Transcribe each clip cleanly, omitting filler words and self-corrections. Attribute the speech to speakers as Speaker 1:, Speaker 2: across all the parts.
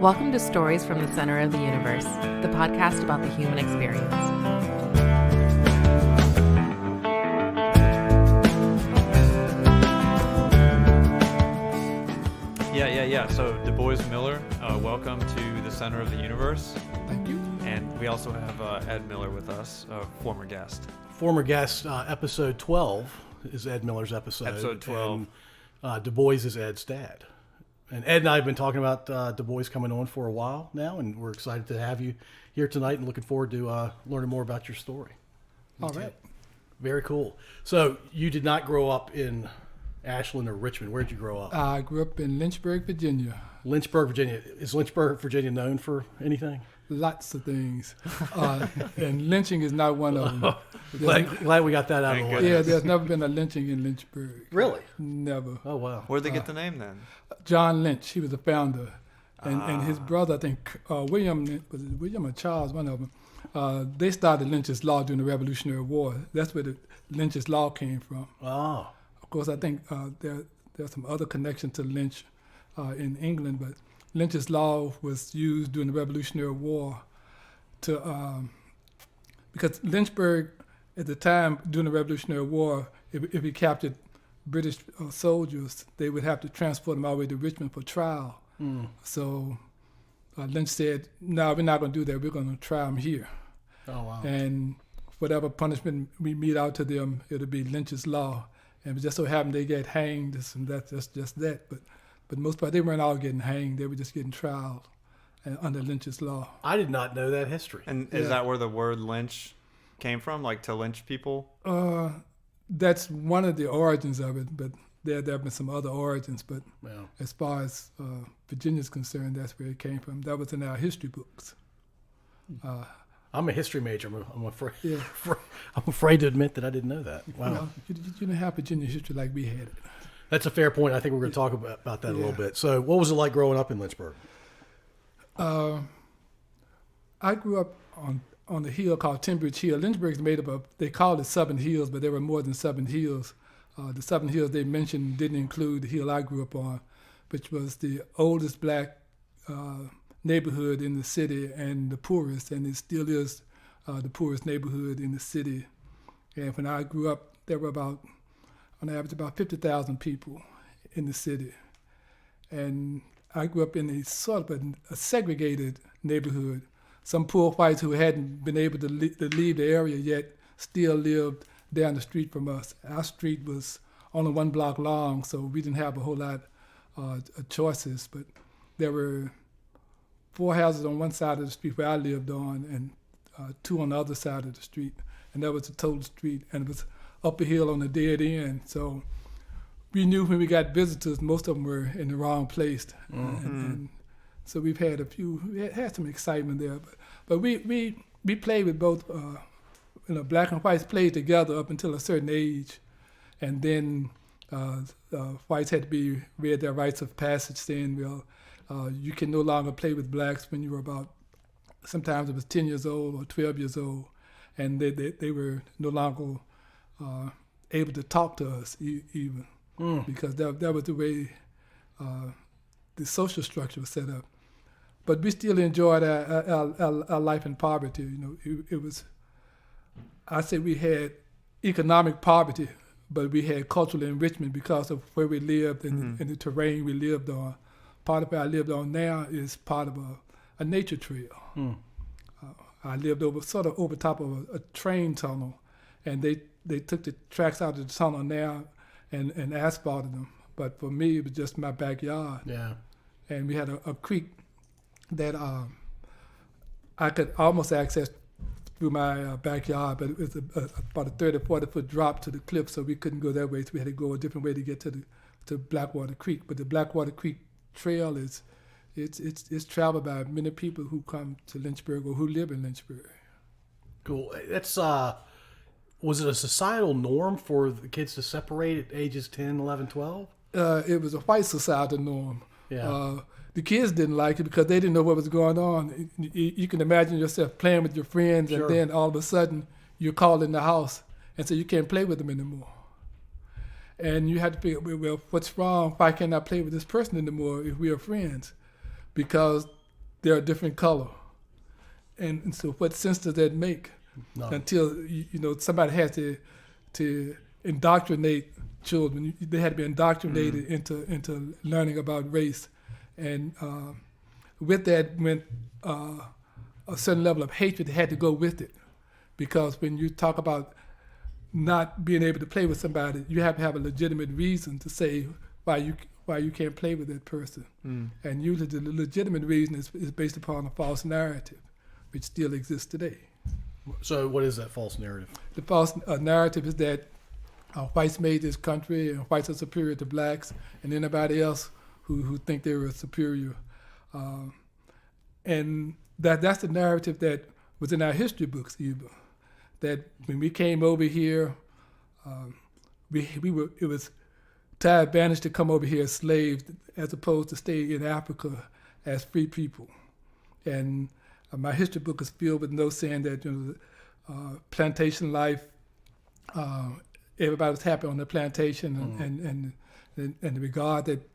Speaker 1: Welcome to Stories from the Center of the Universe, the podcast about the human experience.
Speaker 2: Yeah. So DuBois Miller, welcome to the Center of the Universe.
Speaker 3: Thank you.
Speaker 2: And we also have Ed Miller with us, a former guest.
Speaker 3: Episode 12 is Ed Miller's episode.
Speaker 2: Episode 12.
Speaker 3: And DuBois is Ed's dad. And Ed and I have been talking about DuBois coming on for a while now, and we're excited to have you here tonight and looking forward to learning more about your story.
Speaker 4: All right.
Speaker 3: Very cool. So you did not grow up in Ashland or Richmond. Where did you grow up?
Speaker 4: I grew up in Lynchburg, Virginia.
Speaker 3: Lynchburg, Virginia. Is Lynchburg, Virginia known for anything?
Speaker 4: Lots of things. And lynching is not one of them.
Speaker 3: Glad we got that out of the way.
Speaker 4: Yeah, there's never been a lynching in Lynchburg.
Speaker 3: Really?
Speaker 4: Never.
Speaker 3: Oh, wow.
Speaker 2: Where'd they get the name then?
Speaker 4: John Lynch, he was the founder. And his brother, I think, William or Charles, one of them, they started Lynch's Law during the Revolutionary War. That's where the Lynch's Law came from.
Speaker 3: Oh.
Speaker 4: Of course, I think there's some other connection to Lynch in England, but Lynch's Law was used during the Revolutionary War to because Lynchburg at the time during the Revolutionary War, if he captured British soldiers, they would have to transport them all the way to Richmond for trial. So Lynch said, "No, we're not going to do that. We're going to try them here."
Speaker 3: Oh, wow.
Speaker 4: And whatever punishment we mete out to them, it'll be Lynch's Law. And it just so happened they get hanged, and that's just that. But most part, they weren't all getting hanged. They were just getting trialed under Lynch's Law.
Speaker 3: I did not know that history.
Speaker 2: And is that where the word lynch came from, like to lynch people?
Speaker 4: That's one of the origins of it, but there have been some other origins. But as far as Virginia's concerned, that's where it came from. That was in our history books.
Speaker 3: I'm a history major. I'm afraid.
Speaker 4: Yeah.
Speaker 3: I'm afraid to admit that I didn't know that. Wow.
Speaker 4: Well, you didn't have Virginia history like we had it.
Speaker 3: That's a fair point. I think we're going to talk about that a little bit. So what was it like growing up in Lynchburg?
Speaker 4: I grew up on the hill called Timbridge Hill. Lynchburg is made up of, they called it 7 hills, but there were more than 7 hills. The 7 hills they mentioned didn't include the hill I grew up on, which was the oldest black neighborhood in the city and the poorest, and it still is the poorest neighborhood in the city. And when I grew up, there were on average about 50,000 people in the city. And I grew up in a sort of a segregated neighborhood. Some poor whites who hadn't been able to leave the area yet still lived down the street from us. Our street was only 1 block long, so we didn't have a whole lot of choices. But there were 4 houses on one side of the street where I lived on, and 2 on the other side of the street. And that was the total street, and it was up a hill on a dead end. So we knew when we got visitors, most of them were in the wrong place. And so we had some excitement there. But we played with both, black and whites played together up until a certain age. And then whites had to be read their rites of passage saying, you can no longer play with blacks when you were about, sometimes it was 10 years old or 12 years old. And they were no longer able to talk to us even, because that was the way the social structure was set up. But we still enjoyed our life in poverty. It was, I say we had economic poverty, but we had cultural enrichment because of where we lived and the terrain we lived on. Part of where I lived on now is part of a nature trail. I lived over top of a train tunnel, and they took the tracks out of the tunnel now and asphalted them. But for me, it was just my backyard. Yeah. And we had a creek that I could almost access through my backyard, but it was about a 30, 40-foot drop to the cliff, so we couldn't go that way. So we had to go a different way to get to Blackwater Creek. But the Blackwater Creek Trail it's traveled by many people who come to Lynchburg or who live in Lynchburg.
Speaker 3: Cool. That's was it a societal norm for the kids to separate at ages 10, 11, 12?
Speaker 4: It was a white societal norm.
Speaker 3: Yeah.
Speaker 4: The kids didn't like it because they didn't know what was going on. You can imagine yourself playing with your friends,
Speaker 3: Sure.
Speaker 4: And then all of a sudden you're called in the house, and so you can't play with them anymore. And you have to figure, well, what's wrong? Why can't I play with this person anymore if we are friends? Because they're a different color. And so what sense does that make?
Speaker 3: No.
Speaker 4: Until, somebody has to indoctrinate children. They had to be indoctrinated into learning about race. And with that went a certain level of hatred that had to go with it. Because when you talk about not being able to play with somebody, you have to have a legitimate reason to say why you can't play with that person. And usually the legitimate reason is based upon a false narrative, which still exists today.
Speaker 3: So what is that false narrative?
Speaker 4: The false narrative is that whites made this country and whites are superior to blacks and anybody else who think they were superior. And that's the narrative that was in our history books even. That when we came over here, it was to our advantage to come over here as slaves as opposed to stay in Africa as free people. And my history book is filled with notes saying that plantation life, everybody was happy on the plantation, and the regard that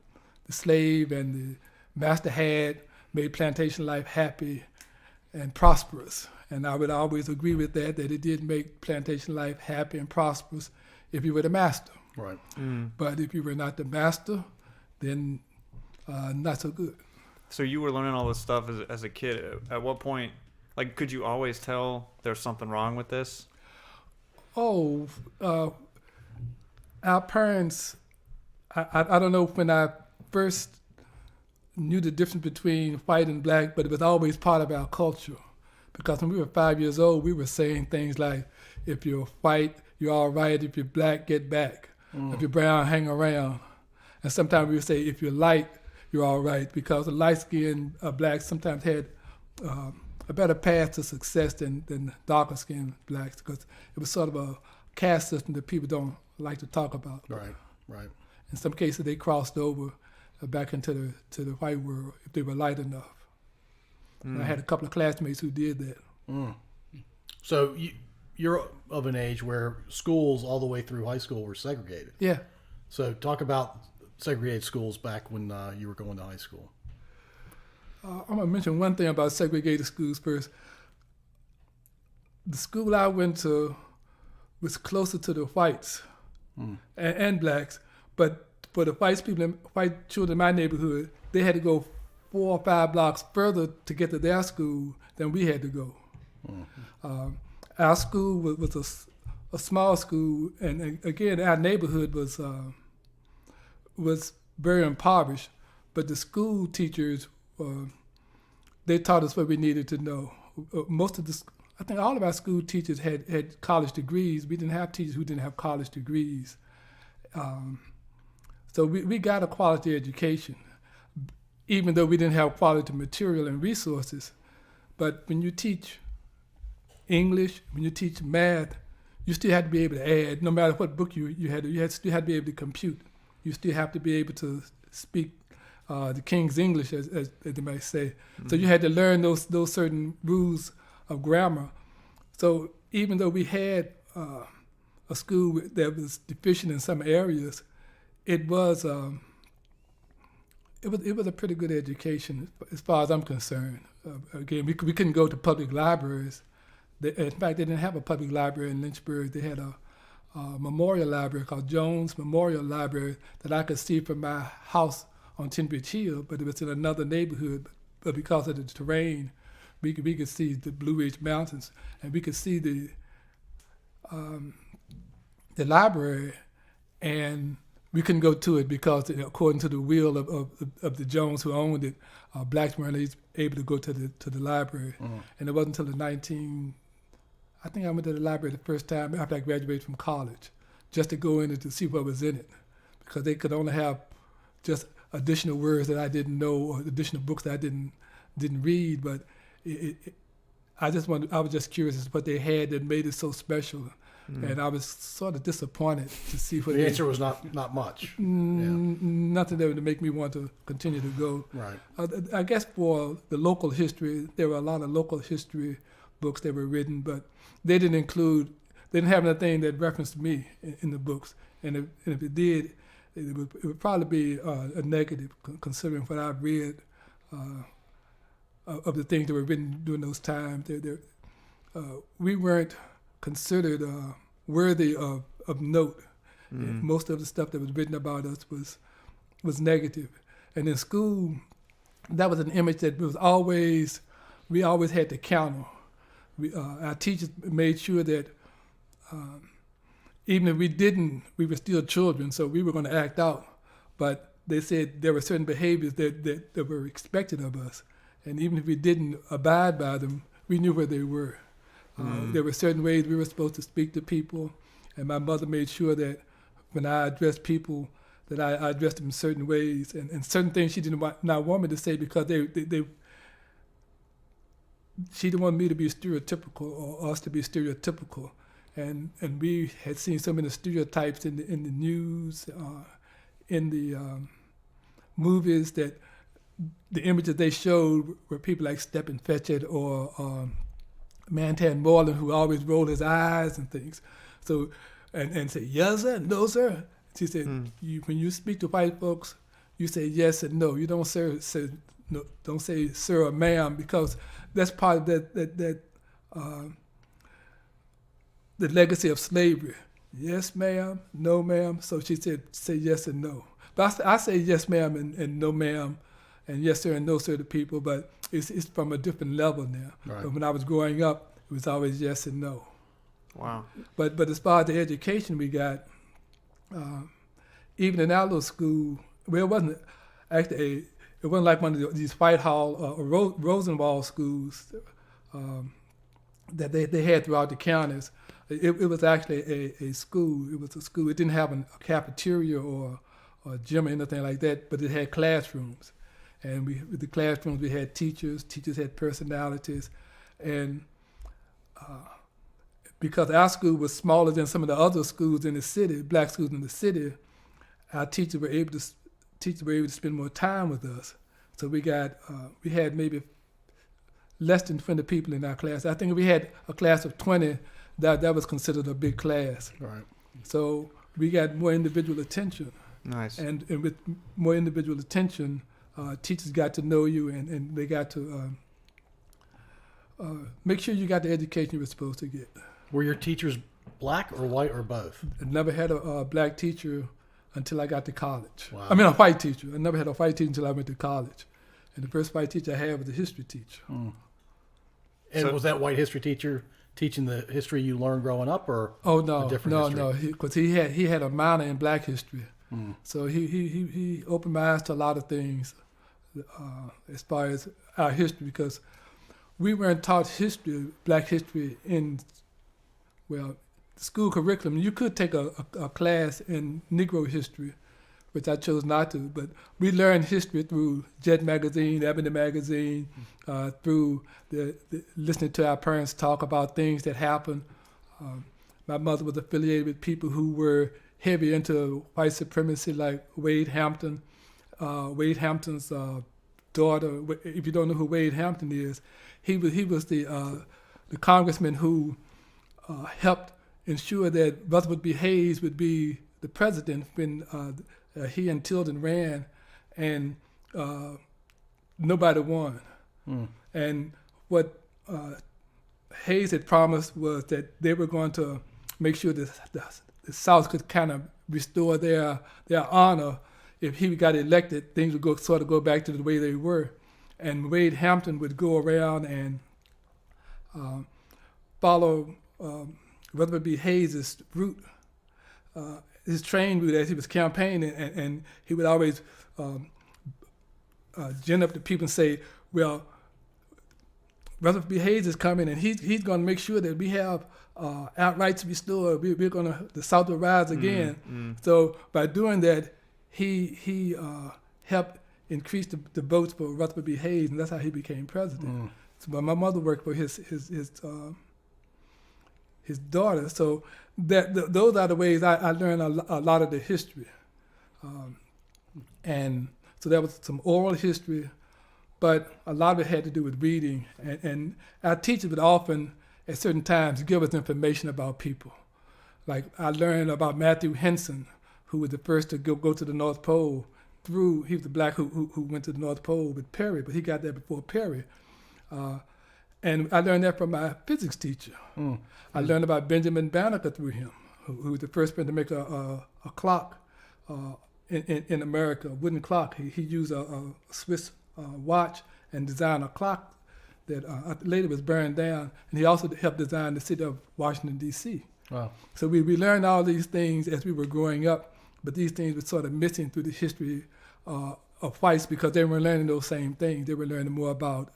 Speaker 4: the slave and the master had made plantation life happy and prosperous. And I would always agree with that it did make plantation life happy and prosperous if you were the master.
Speaker 3: Right.
Speaker 4: But if you were not the master, then not so good.
Speaker 2: So you were learning all this stuff as a kid. At what point, could you always tell there's something wrong with this?
Speaker 4: Oh, our parents, I don't know when I first knew the difference between white and black, but it was always part of our culture. Because when we were 5 years old, we were saying things like, if you're white, you're all right. If you're black, get back. If you're brown, hang around. And sometimes we would say, if you're light, you're all right. Because the light-skinned blacks sometimes had a better path to success than darker-skinned blacks, because it was sort of a caste system that people don't like to talk about.
Speaker 3: Right.
Speaker 4: In some cases, they crossed over back into the white world if they were light enough. And I had a couple of classmates who did that.
Speaker 3: So you're of an age where schools all the way through high school were segregated.
Speaker 4: Yeah.
Speaker 3: So talk about segregated schools back when you were going to high school.
Speaker 4: I'm going to mention one thing about segregated schools first. The school I went to was closer to the whites and blacks, but for the white children in my neighborhood, they had to go 4 or 5 blocks further to get to their school than we had to go. Our school was a small school, and again, our neighborhood was very impoverished, but the school teachers, they taught us what we needed to know. I think all of our school teachers had college degrees. We didn't have teachers who didn't have college degrees. So we got a quality education, even though we didn't have quality material and resources. But when you teach English, when you teach math, you still had to be able to add. No matter what book you still had to be able to compute. You still have to be able to speak the King's English, as they might say. So you had to learn those certain rules of grammar. So even though we had a school that was deficient in some areas, it was a pretty good education as far as I'm concerned. Again, we couldn't go to public libraries. In fact, they didn't have a public library in Lynchburg. They had a memorial library called Jones Memorial Library that I could see from my house on Tinbridge Hill, but it was in another neighborhood. But because of the terrain, we could see the Blue Ridge Mountains, and we could see the library, and we couldn't go to it because, according to the will of the Jones who owned it, blacks weren't able to go to the library. And it wasn't until I think I went to the library the first time after I graduated from college, just to go in and to see what was in it, because they could only have just additional words that I didn't know or additional books that I didn't read. But I was just curious as to what they had that made it so special. And I was sort of disappointed to see what
Speaker 3: the answer was not much.
Speaker 4: Nothing that would make me want to continue to go.
Speaker 3: Right.
Speaker 4: I guess for the local history, there were a lot of local history books that were written, but they didn't have anything that referenced me in the books. And if it did, it would probably be a negative, considering what I've read of the things that were written during those times. We weren't considered worthy of note. Most of the stuff that was written about us was negative. And in school, that was an image that we always had to counter. Our teachers made sure that even if we were still children, so we were going to act out. But they said there were certain behaviors that were expected of us. And even if we didn't abide by them, we knew where they were. There were certain ways we were supposed to speak to people. And my mother made sure that when I addressed people, that I addressed them in certain ways. And certain things she did not want me to say because she didn't want me to be stereotypical or us to be stereotypical. And we had seen so many stereotypes in the news, in the movies, that the images they showed were people like Stephen Fetchit or Mantan Moreland, who always rolled his eyes and things. So, and say, yes, sir, no, sir. She said, when you speak to white folks, you say yes and no. You don't say no, don't say sir or ma'am, because that's part of the legacy of slavery. Yes, ma'am, no, ma'am. So she said, say yes and no. But I say yes, ma'am, and no, ma'am, and yes, sir, and no, sir to people, but it's from a different level now.
Speaker 3: Right.
Speaker 4: But when I was growing up, it was always yes and no.
Speaker 2: Wow.
Speaker 4: But as far as the education we got, even in our little school, well, it wasn't actually it wasn't like one of these Whitehall or Rosenwald schools that they had throughout the counties. It was actually a school. It was a school. It didn't have a cafeteria or a gym or anything like that, but it had classrooms. And with the classrooms, we had teachers. Teachers had personalities. And because our school was smaller than some of the other schools in the city, black schools in the city, our teachers were able to spend more time with us. So we had maybe less than 20 people in our class. I think if we had a class of 20, that was considered a big class.
Speaker 3: Right.
Speaker 4: So we got more individual attention.
Speaker 2: Nice.
Speaker 4: And with more individual attention, teachers got to know you, and they got to make sure you got the education you were supposed to get.
Speaker 3: Were your teachers black or white or both?
Speaker 4: I never had a black teacher until I got to college.
Speaker 3: Wow.
Speaker 4: I mean, a white teacher. I never had a white teacher until I went to college. And the first white teacher I had was a history teacher.
Speaker 3: Mm. And
Speaker 2: So-
Speaker 3: was that white history teacher teaching the history you learned growing up, or
Speaker 4: Oh no,
Speaker 3: a different history?
Speaker 4: no, because he had a minor in black history, so he opened my eyes to a lot of things as far as our history, because we weren't taught black history in the school curriculum. You could take a class in Negro history, which I chose not to, but we learned history through Jet Magazine, Ebony Magazine, through the listening to our parents talk about things that happened. My mother was affiliated with people who were heavy into white supremacy, like Wade Hampton. Wade Hampton's daughter, if you don't know who Wade Hampton is, he was the congressman who helped ensure that Rutherford B. Hayes would be the president when he and Tilden ran, and nobody won. And what Hayes had promised was that they were going to make sure that the South could kind of restore their honor. If he got elected, things would go back to the way they were. And Wade Hampton would go around and follow Rutherford B. Hayes' route, his train route as he was campaigning, and he would always gin up the people and say, well, Rutherford B. Hayes is coming, and he's going to make sure that we have our rights restored. We're going to, the South will rise again. So by doing that, he helped increase the votes for Rutherford B. Hayes, and that's how he became president. So, but my mother worked for his daughter. So those are the ways I learned a lot of the history. And so there was some oral history, but a lot of it had to do with reading. And our teachers would often, at certain times, give us information about people. Like I learned about Matthew Henson, who was the first to go to the North Pole he was the black who went to the North Pole with Perry, but he got there before Perry. And I learned that from my physics teacher. I learned about Benjamin Banneker through him, who was the first person to make a clock in America, a wooden clock. He used a Swiss watch and designed a clock that later was burned down. And he also helped design the city of Washington, D.C.
Speaker 3: Wow.
Speaker 4: So we learned all these things as we were growing up, but these things were sort of missing through the history of whites because they weren't learning those same things. They were learning more about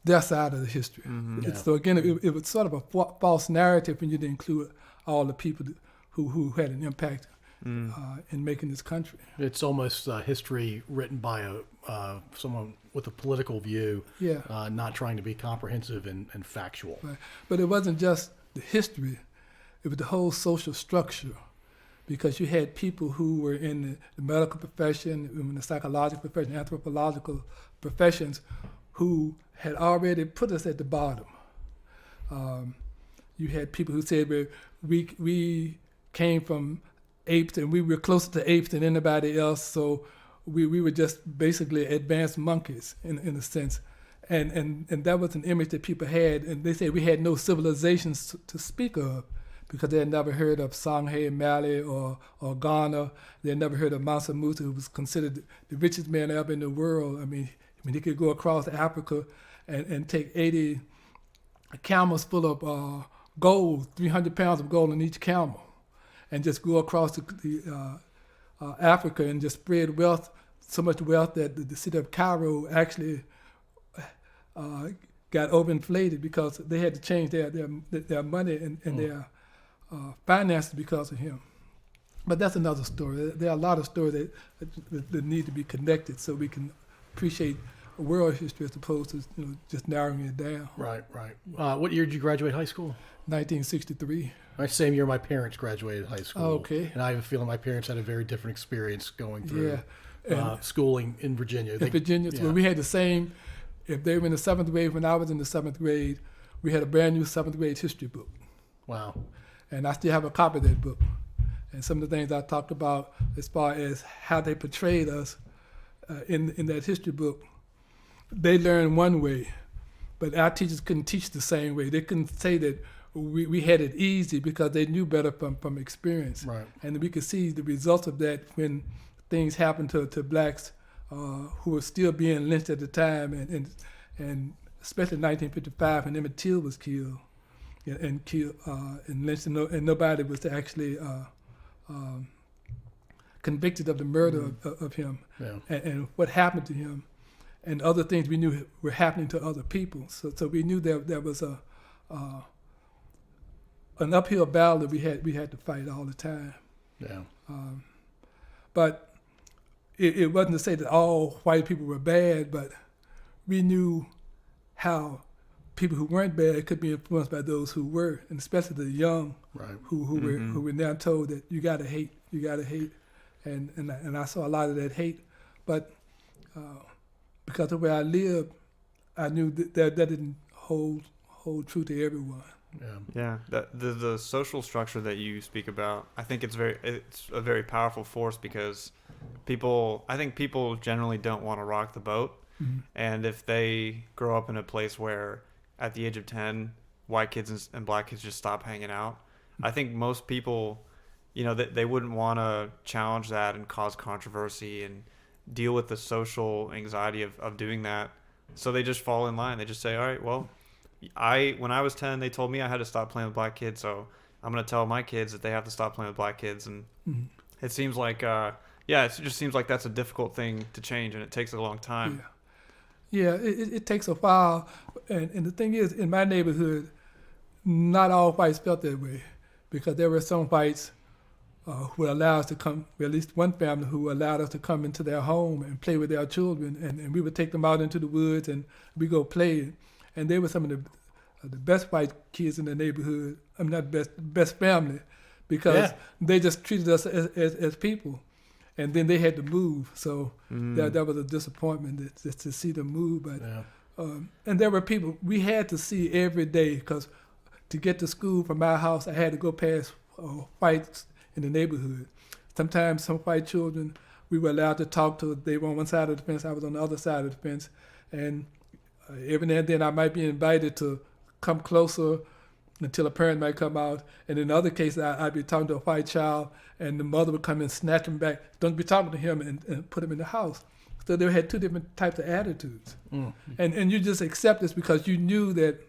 Speaker 4: their side of the history. So again, it was sort of a false narrative when you didn't include all the people who had an impact in making this country.
Speaker 3: It's almost history written by someone with a political view, not trying to be comprehensive and factual.
Speaker 4: Right. But it wasn't just the history, it was the whole social structure. Because you had people who were in the medical profession, in the psychological profession, anthropological professions, who had already put us at the bottom. You had people who said we came from apes and we were closer to apes than anybody else, so we were just basically advanced monkeys in a sense. And that was an image that people had, and they said we had no civilizations to speak of, because they had never heard of Songhay Mali or Ghana. They had never heard of Mansa Musa, who was considered the richest man ever in the world. I mean, he could go across Africa and take 80 camels full of gold, 300 pounds of gold in each camel, and just go across Africa and just spread wealth, so much wealth that the city of Cairo actually got overinflated because they had to change their money and their finances because of him. But that's another story. There are a lot of stories that need to be connected so we can appreciate world history as opposed to just narrowing it down.
Speaker 3: Right. What year did you graduate high school?
Speaker 4: 1963.
Speaker 3: Right, same year my parents graduated high school.
Speaker 4: Okay.
Speaker 3: And I have a feeling my parents had a very different experience going through
Speaker 4: Yeah.
Speaker 3: schooling in Virginia.
Speaker 4: In Virginia,
Speaker 3: yeah.
Speaker 4: well, we had the same. If they were in the 7th grade, when I was in the 7th grade, we had a brand new 7th grade history book.
Speaker 3: Wow.
Speaker 4: And I still have a copy of that book. And some of the things I talked about as far as how they portrayed us in that history book, they learned one way, but our teachers couldn't teach the same way. They couldn't say that we had it easy because they knew better from experience.
Speaker 3: Right.
Speaker 4: And we could see the results of that when things happened to blacks who were still being lynched at the time, and especially in 1955 when Emmett Till was killed. And killed and lynched, and nobody was actually convicted of the murder of him, and what happened to him, and other things we knew were happening to other people. So we knew there was an uphill battle that we had to fight all the time.
Speaker 3: Yeah.
Speaker 4: But it wasn't to say that all white people were bad, but we knew how people who weren't bad could be influenced by those who were, and especially the young,
Speaker 3: Right.
Speaker 4: who were now told that you gotta hate, and I saw a lot of that hate, but because of where I lived, I knew that didn't hold true to everyone.
Speaker 2: Yeah. The social structure that you speak about, I think it's a very powerful force because I think people generally don't want to rock the boat, and if they grow up in a place where at the age of 10, white kids and black kids just stop hanging out. I think most people, they wouldn't want to challenge that and cause controversy and deal with the social anxiety of doing that. So they just fall in line. They just say, all right, well, when I was 10, they told me I had to stop playing with black kids. So I'm going to tell my kids that they have to stop playing with black kids. And it seems like, it just seems like that's a difficult thing to change, and it takes a long time.
Speaker 4: Yeah, it takes a while, and the thing is, in my neighborhood, not all whites felt that way, because there were some whites who allowed us to come, at least one family who allowed us to come into their home and play with their children, and we would take them out into the woods and we go play, and they were some of the best white kids in the neighborhood. I'm not best family, because they just treated us as people. And then they had to move, so that was a disappointment just to see them move. But and there were people we had to see every day, because to get to school from my house, I had to go past whites in the neighborhood. Sometimes some white children we were allowed to talk to. They were on one side of the fence, I was on the other side of the fence, and every now and then I might be invited to come closer until a parent might come out. And in other cases, I'd be talking to a white child, and the mother would come and snatch him back. Don't be talking to him, and put him in the house. So they had two different types of attitudes. And you just accept this because you knew that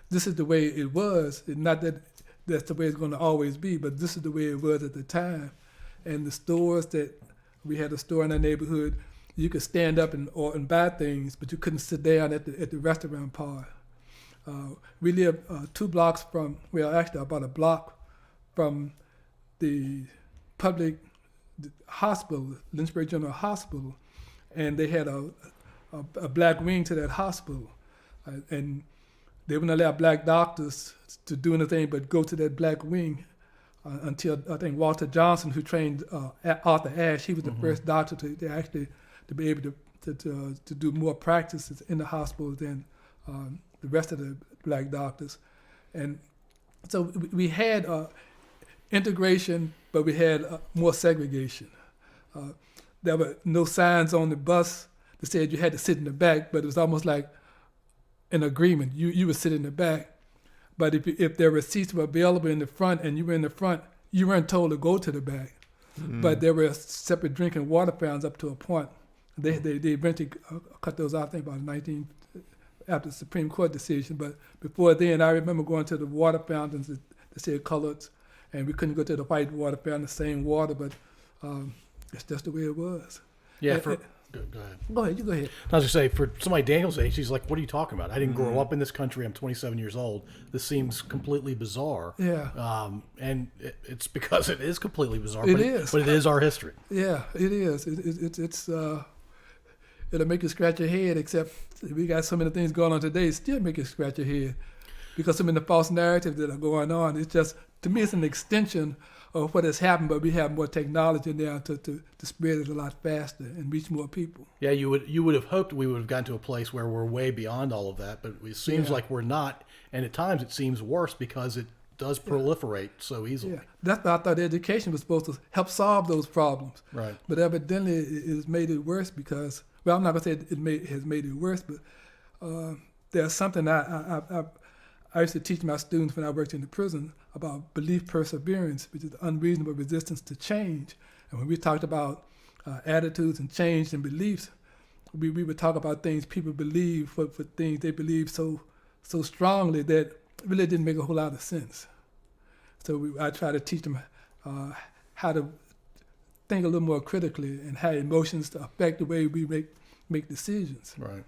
Speaker 4: this is the way it was. Not that that's the way it's going to always be, but this is the way it was at the time. And the stores that we had a store in our neighborhood, you could stand up and buy things, but you couldn't sit down at the restaurant part. We lived 2 blocks from, well, actually about a block from the public hospital, Lynchburg General Hospital, and they had a black wing to that hospital, and they wouldn't allow black doctors to do anything but go to that black wing until I think Walter Johnson, who trained Arthur Ashe, he was the first doctor to be able to do more practices in the hospital than the rest of the black doctors. And so we had integration, but we had more segregation. There were no signs on the bus that said you had to sit in the back, but it was almost like an agreement. You would sit in the back, but if there were seats were available in the front and you were in the front, you weren't told to go to the back. But there were separate drinking water fountains up to a point. They eventually cut those out, I think, about after the Supreme Court decision. But before then, I remember going to the water fountains that said coloreds, and we couldn't go to the white water fountain, the same water, but it's just the way it was.
Speaker 3: Yeah,
Speaker 4: Go ahead. You go ahead.
Speaker 3: I was going to say, for somebody Daniel's age, he's like, what are you talking about? I didn't grow up in this country. I'm 27 years old. This seems completely bizarre.
Speaker 4: Yeah.
Speaker 3: And it's because it is completely bizarre.
Speaker 4: It
Speaker 3: but
Speaker 4: is.
Speaker 3: But it is our history.
Speaker 4: Yeah, it is. It'll make you scratch your head, except we got so many things going on today, it still make you scratch your head. Because some of the false narratives that are going on, it's just, to me, it's an extension of what has happened, but we have more technology now to spread it a lot faster and reach more people.
Speaker 3: Yeah, you would have hoped we would have gotten to a place where we're way beyond all of that, but it seems like we're not, and at times it seems worse because it does proliferate so easily.
Speaker 4: Yeah, that's why I thought education was supposed to help solve those problems.
Speaker 3: Right.
Speaker 4: But evidently it has made it worse because, well, I'm not going to say it has made it worse, but there's something I used to teach my students when I worked in the prison about belief perseverance, which is unreasonable resistance to change. And when we talked about attitudes and change and beliefs, we would talk about things people believe for things they believe so strongly that it really didn't make a whole lot of sense. So I try to teach them how to think a little more critically and how emotions affect the way we make decisions.
Speaker 3: Right.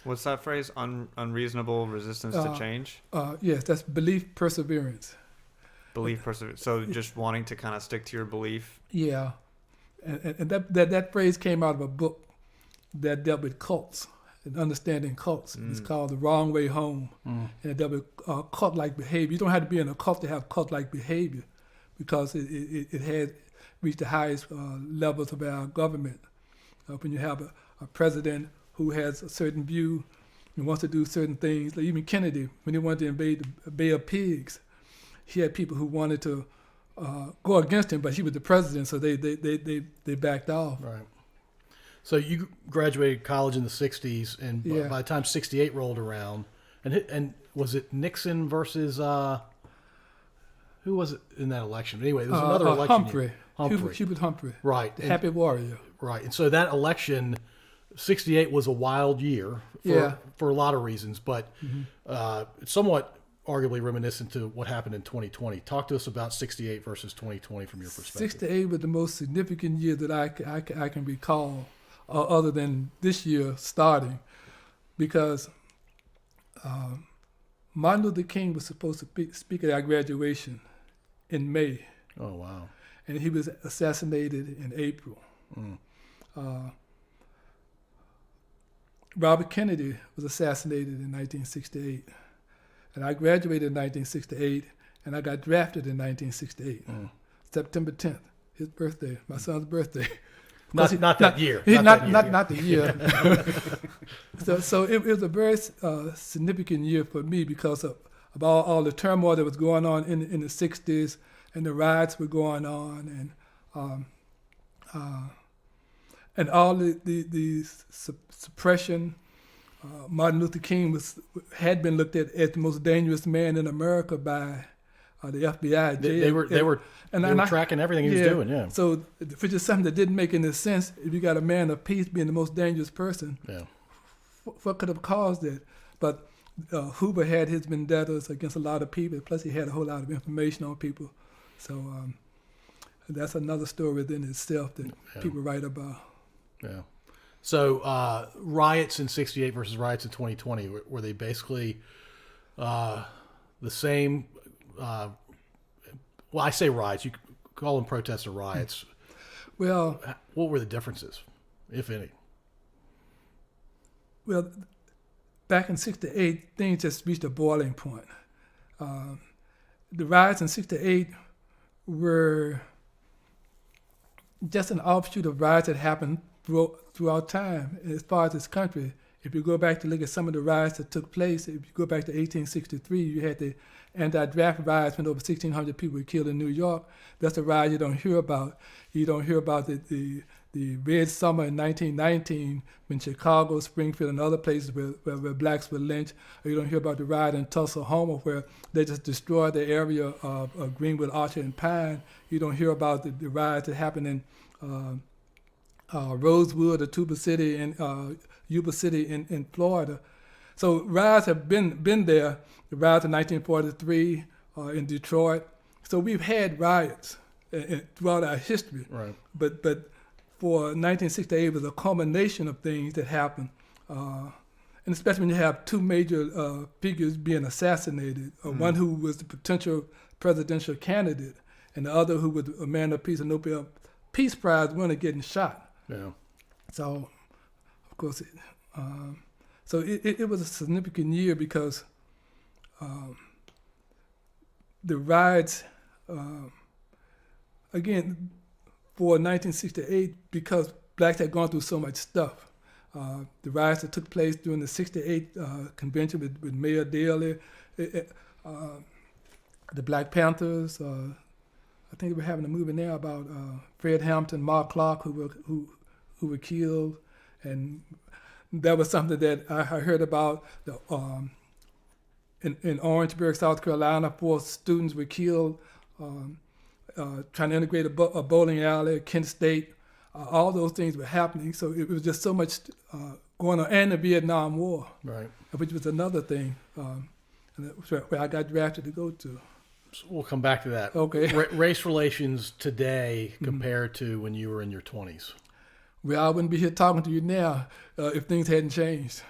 Speaker 2: What's that phrase? Unreasonable resistance to change?
Speaker 4: Yes, that's belief perseverance.
Speaker 2: Belief perseverance. So just wanting to kind of stick to your belief.
Speaker 4: Yeah, and that phrase came out of a book that dealt with cults and understanding cults. It's called The Wrong Way Home, and it dealt with cult-like behavior. You don't have to be in a cult to have cult-like behavior, because it had reached the highest levels of our government. When you have a president who has a certain view and wants to do certain things, like even Kennedy, when he wanted to invade the Bay of Pigs, he had people who wanted to go against him, but he was the president, so they backed off.
Speaker 3: Right. So you graduated college in the 60s, and by the time 68 rolled around, and was it Nixon versus, who was it in that election? Anyway, there was another election.
Speaker 4: Humphrey. Hubert Humphrey.
Speaker 3: Right.
Speaker 4: The Happy Warrior.
Speaker 3: Right. And so that election, 68 was a wild year for a lot of reasons, but somewhat arguably reminiscent to what happened in 2020. Talk to us about 68 versus 2020 from your perspective. 68
Speaker 4: was the most significant year that I can recall, other than this year starting, because Martin Luther King was supposed to speak at our graduation in May.
Speaker 3: Oh, wow.
Speaker 4: And he was assassinated in April. Robert Kennedy was assassinated in 1968. And I graduated in 1968, and I got drafted in 1968, September 10th, his birthday, my son's birthday.
Speaker 3: Not that year.
Speaker 4: Not the year. So it was a very significant year for me because of all the turmoil that was going on in the 60s, and the riots were going on, and and all the suppression. Martin Luther King had been looked at as the most dangerous man in America by the FBI.
Speaker 3: They were tracking everything he was doing. Yeah.
Speaker 4: So, which is something that didn't make any sense. If you got a man of peace being the most dangerous person, what could have caused it? But Hoover had his vendettas against a lot of people. Plus, he had a whole lot of information on people. So that's another story within itself that people write about.
Speaker 3: Yeah. So riots in '68 versus riots in 2020, were they basically the same? Well, I say riots. You call them protests or riots.
Speaker 4: Well,
Speaker 3: what were the differences, if any?
Speaker 4: Well, back in '68, things just reached a boiling point. The riots in '68 were just an offshoot of riots that happened throughout time. As far as this country, if you go back to look at some of the riots that took place, if you go back to 1863, you had the anti-draft riots when over 1,600 people were killed in New York. That's a riot you don't hear about. You don't hear about the Red Summer in 1919 when Chicago, Springfield, and other places where blacks were lynched. Or you don't hear about the riot in Tulsa, Oklahoma, where they just destroyed the area of Greenwood, Archer, and Pine. You don't hear about the riots that happened in Rosewood or Tuba City and Yuba City in Florida. So riots have been there. The riots in 1943 in Detroit. So we've had riots throughout our history.
Speaker 3: Right.
Speaker 4: But for 1968 it was a culmination of things that happened. And especially when you have two major figures being assassinated, one who was the potential presidential candidate and the other who was a man of peace, a Nobel Peace Prize winner getting shot.
Speaker 3: Yeah.
Speaker 4: So, of course, it was a significant year because the riots, again, for 1968, because blacks had gone through so much stuff. The riots that took place during the '68 convention with Mayor Daley, the Black Panthers. I think we're having a movie now about Fred Hampton, Mark Clark, who were killed, and that was something that I heard about. In Orangeburg, South Carolina, 4 students were killed trying to integrate a bowling alley. Kent State, all those things were happening. So it was just so much going on, and the Vietnam War,
Speaker 3: right,
Speaker 4: which was another thing where I got drafted to go to.
Speaker 3: So we'll come back to that.
Speaker 4: Okay.
Speaker 3: Race relations today compared to when you were in your 20s.
Speaker 4: Well, I wouldn't be here talking to you now if things hadn't changed,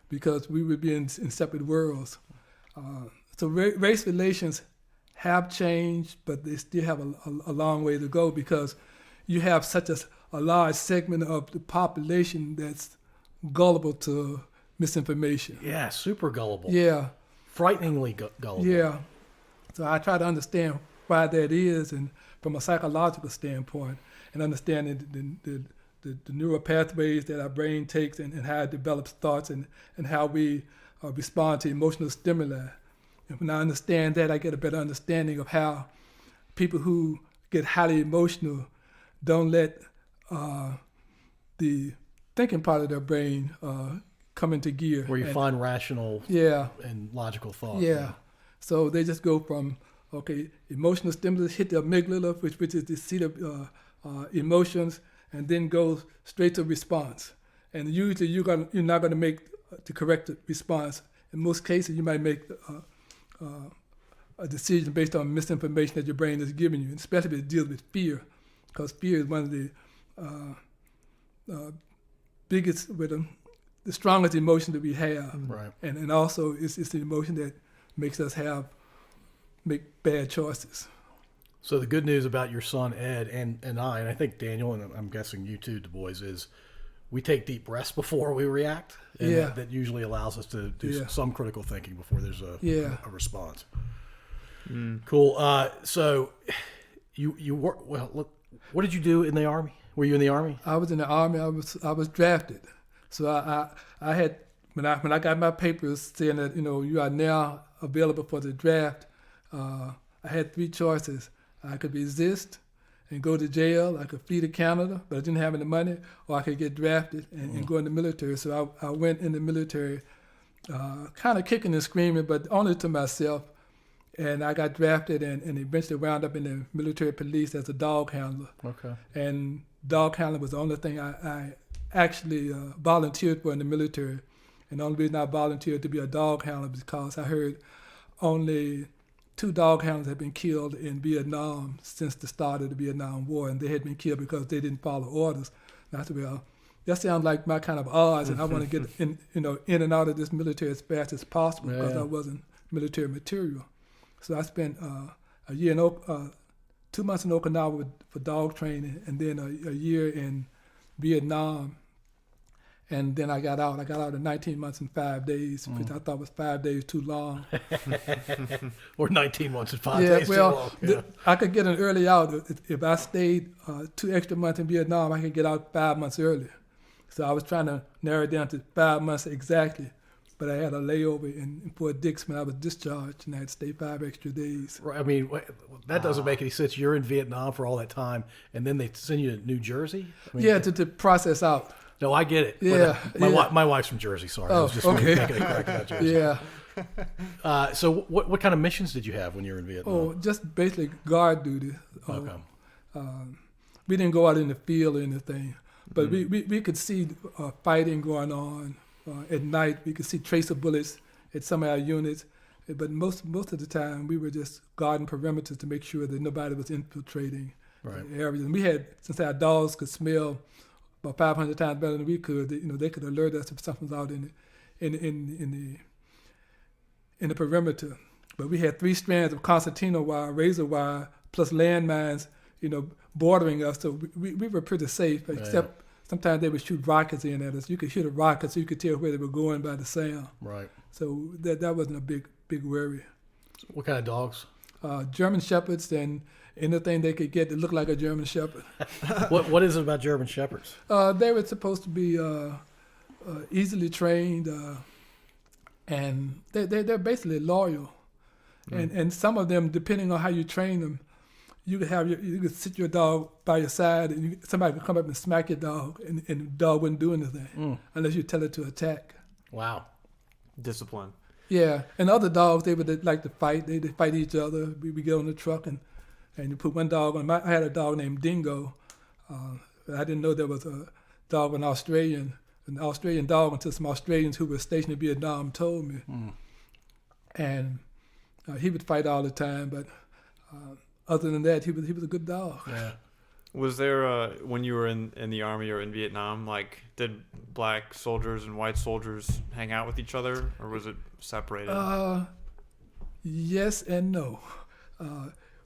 Speaker 4: because we would be in separate worlds. So race relations have changed, but they still have a long way to go, because you have such a large segment of the population that's gullible to misinformation.
Speaker 3: Yeah, super gullible.
Speaker 4: Yeah.
Speaker 3: Frighteningly gullible.
Speaker 4: Yeah. So I try to understand why that is, and from a psychological standpoint, and understanding the neural pathways that our brain takes and how it develops thoughts and how we respond to emotional stimuli. And when I understand that, I get a better understanding of how people who get highly emotional don't let the thinking part of their brain come into gear.
Speaker 3: Where you find rational and logical thought.
Speaker 4: Yeah. So they just go from, emotional stimulus hit the amygdala, which is the seat of emotions, and then goes straight to response. And usually you're not going to make the correct response. In most cases, you might make a decision based on misinformation that your brain is giving you, especially if it deals with fear, because fear is one of the biggest, the strongest emotion that we have.
Speaker 3: Right.
Speaker 4: And also it's the emotion that makes us make bad choices.
Speaker 3: So the good news about your son Ed and I think Daniel, and I'm guessing you too, DuBois, is we take deep breaths before we react, and that usually allows us to do some critical thinking before there's a response. Cool. So you work well. Look, what did you do in the Army? Were you in the Army?
Speaker 4: I was in the Army. I was drafted. So I had when I got my papers saying that you are now available for the draft. I had 3 choices. I could resist, and go to jail. I could flee to Canada, but I didn't have any money, or I could get drafted and go in the military. So I went in the military, kind of kicking and screaming, but only to myself. And I got drafted and eventually wound up in the military police as a dog handler.
Speaker 3: Okay.
Speaker 4: And dog handler was the only thing I actually volunteered for in the military. And the only reason I volunteered to be a dog handler was because I heard only 2 dog handlers had been killed in Vietnam since the start of the Vietnam War, and they had been killed because they didn't follow orders. And I said, well, that sounds like my kind of odds, and I want to get in and out of this military as fast as possible because I wasn't military material. So I spent a year 2 months in Okinawa for dog training, and then a year in Vietnam. And then I got out. I got out in 19 months and 5 days, which I thought was 5 days too long.
Speaker 3: Or 19 months and 5 days too long. Yeah.
Speaker 4: I could get an early out. If I stayed 2 extra months in Vietnam, I could get out 5 months early. So I was trying to narrow it down to 5 months exactly. But I had a layover in Fort Dix when I was discharged, and I had to stay 5 extra days.
Speaker 3: Right. I mean, that doesn't make any sense. You're in Vietnam for all that time, and then they send you to New Jersey? I mean,
Speaker 4: to process out.
Speaker 3: No, I get it.
Speaker 4: Yeah.
Speaker 3: My wife's from Jersey, sorry. I was just
Speaker 4: okay.
Speaker 3: making a crack about Jersey.
Speaker 4: Yeah.
Speaker 3: So what kind of missions did you have when you were in Vietnam?
Speaker 4: Oh, just basically guard duty.
Speaker 3: Okay.
Speaker 4: We didn't go out in the field or anything, but we could see fighting going on at night. We could see tracer bullets at some of our units, but most of the time we were just guarding perimeters to make sure that nobody was infiltrating areas. And we had, since our dogs could smell about 500 times better than we could, they could alert us if something was out in the perimeter. But we had 3 strands of concertina wire, razor wire, plus landmines, bordering us. So we were pretty safe, except sometimes they would shoot rockets in at us. You could shoot a rocket so you could tell where they were going by the sound. Right. So that wasn't a big worry.
Speaker 3: What kind of dogs?
Speaker 4: German Shepherds and anything they could get that looked like a German Shepherd.
Speaker 3: What is it about German Shepherds?
Speaker 4: They were supposed to be easily trained, and they're basically loyal. And some of them, depending on how you train them, you could sit your dog by your side, and somebody could come up and smack your dog, and the dog wouldn't do anything unless you tell it to attack.
Speaker 3: Wow.
Speaker 2: Discipline.
Speaker 4: Yeah, and other dogs, they would like to fight. They fight each other. We get on the truck and you put one dog on. I had a dog named Dingo. I didn't know there was a dog, an Australian dog, until some Australians who were stationed in Vietnam told me. And he would fight all the time, but other than that, he was a good dog.
Speaker 3: Yeah.
Speaker 2: Was there, when you were in the Army or in Vietnam, like, did black soldiers and white soldiers hang out with each other, or was it separated?
Speaker 4: Yes and no.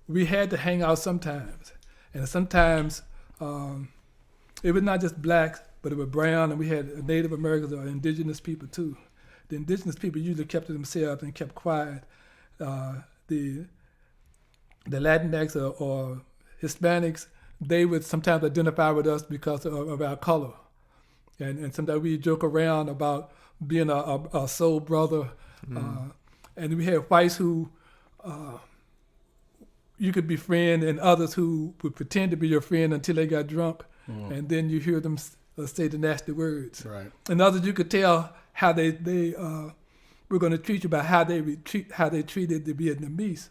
Speaker 4: We had to hang out sometimes. And sometimes it was not just blacks, but it was brown, and we had Native Americans or indigenous people too. The indigenous people usually kept to themselves and kept quiet. The Latinx or Hispanics, they would sometimes identify with us because of our color. And sometimes we joke around about being a soul brother. And we had whites who you could befriend, and others who would pretend to be your friend until they got drunk. And then you hear them say the nasty words. Right. And others, you could tell how they were going to treat you by how they treated the Vietnamese.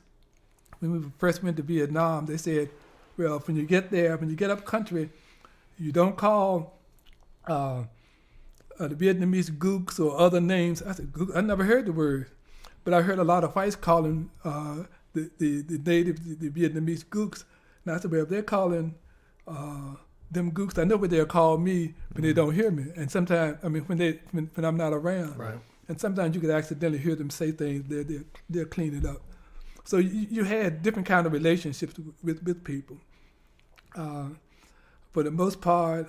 Speaker 4: When we first went to Vietnam, they said, well, when you get up country, you don't call the Vietnamese gooks or other names. I said, I never heard the word, but I heard a lot of whites calling the native, the Vietnamese gooks. And I said, well, if they're calling them gooks, I know what they'll call me when they don't hear me. And sometimes, when I'm not around. Right. And sometimes you could accidentally hear them say things, they'll clean it up. So you had different kind of relationships with people. For the most part,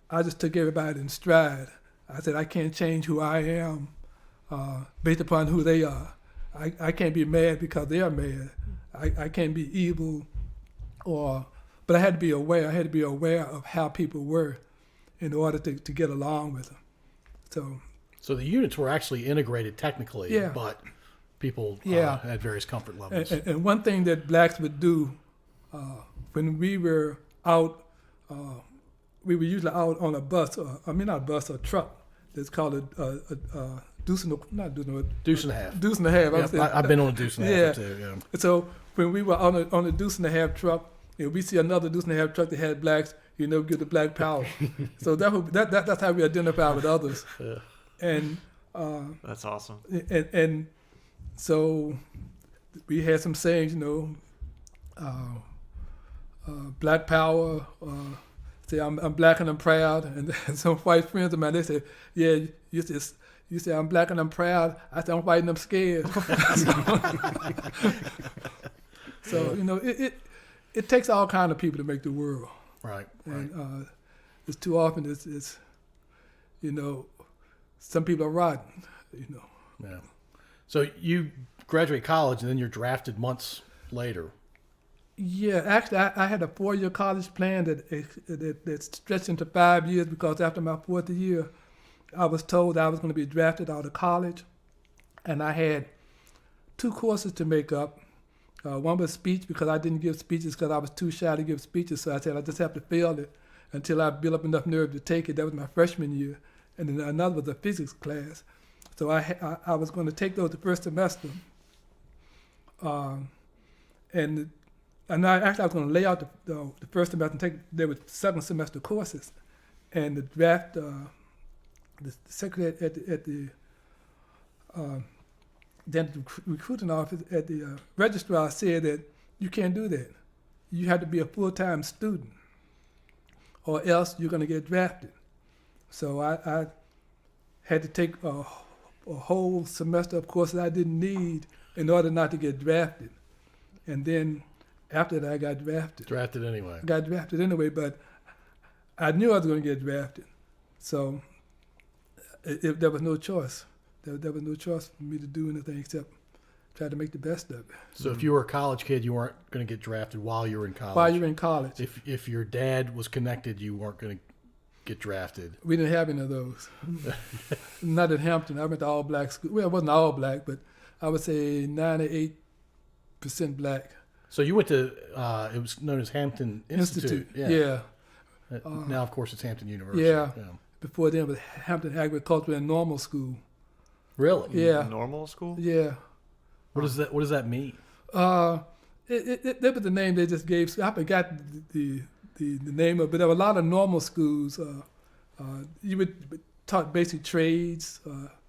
Speaker 4: I just took everybody in stride. I said, I can't change who I am based upon who they are. I can't be mad because they are mad. I can't be evil, but I had to be aware. I had to be aware of how people were in order to get along with them.
Speaker 3: So the units were actually integrated technically, but people had various comfort levels.
Speaker 4: And one thing that blacks would do when we were out, we were usually out on a bus, not a bus, a truck. That's called a deuce and a
Speaker 3: Deuce and a half.
Speaker 4: Deuce and a half.
Speaker 3: Yep, I've been on a deuce and a half too. Yeah.
Speaker 4: So when we were on a deuce and a half truck, we see another deuce and a half truck that had blacks, we give the black power. So that's how we identify with others.
Speaker 3: Yeah.
Speaker 4: And
Speaker 2: That's awesome.
Speaker 4: And so we had some sayings, black power. Say I'm black and I'm proud, and some white friends of mine, they say, yeah, you say I'm black and I'm proud. I say I'm white and I'm scared. So it takes all kind of people to make the world.
Speaker 3: Right.
Speaker 4: And it's too often it's some people are rotten.
Speaker 3: Yeah. So you graduate college and then you're drafted months later.
Speaker 4: Yeah, actually, I had a 4-year college plan that stretched into 5 years because after my 4th year, I was told I was going to be drafted out of college, and I had 2 courses to make up. One was speech because I didn't give speeches because I was too shy to give speeches, so I said I just have to fail it until I built up enough nerve to take it. That was my freshman year, and then another was a physics class. So I was going to take those the first semester, and I was going to lay out the first semester and there were 7 semester courses, and the draft, the secretary at the recruiting office at the registrar said that you can't do that. You have to be a full-time student, or else you're going to get drafted. So I had to take a whole semester of courses I didn't need in order not to get drafted, and then. After that, I got drafted.
Speaker 3: Drafted anyway.
Speaker 4: I got drafted anyway, but I knew I was going to get drafted. So there was no choice. There was no choice for me to do anything except try to make the best of it.
Speaker 3: So if you were a college kid, you weren't going to get drafted while you were in college?
Speaker 4: While you were in college.
Speaker 3: If your dad was connected, you weren't going to get drafted?
Speaker 4: We didn't have any of those. Not at Hampton. I went to all black school. Well, it wasn't all black, but I would say 98% black.
Speaker 3: So you went to, it was known as Hampton Institute.
Speaker 4: Yeah.
Speaker 3: Now, of course, it's Hampton University.
Speaker 4: Yeah. Before then, it was Hampton Agricultural and Normal School.
Speaker 3: Really?
Speaker 4: Yeah.
Speaker 2: Normal school?
Speaker 4: Yeah.
Speaker 3: What does that mean?
Speaker 4: That was the name they just gave. I forgot the name of it, but there were a lot of normal schools. You would taught basic trades.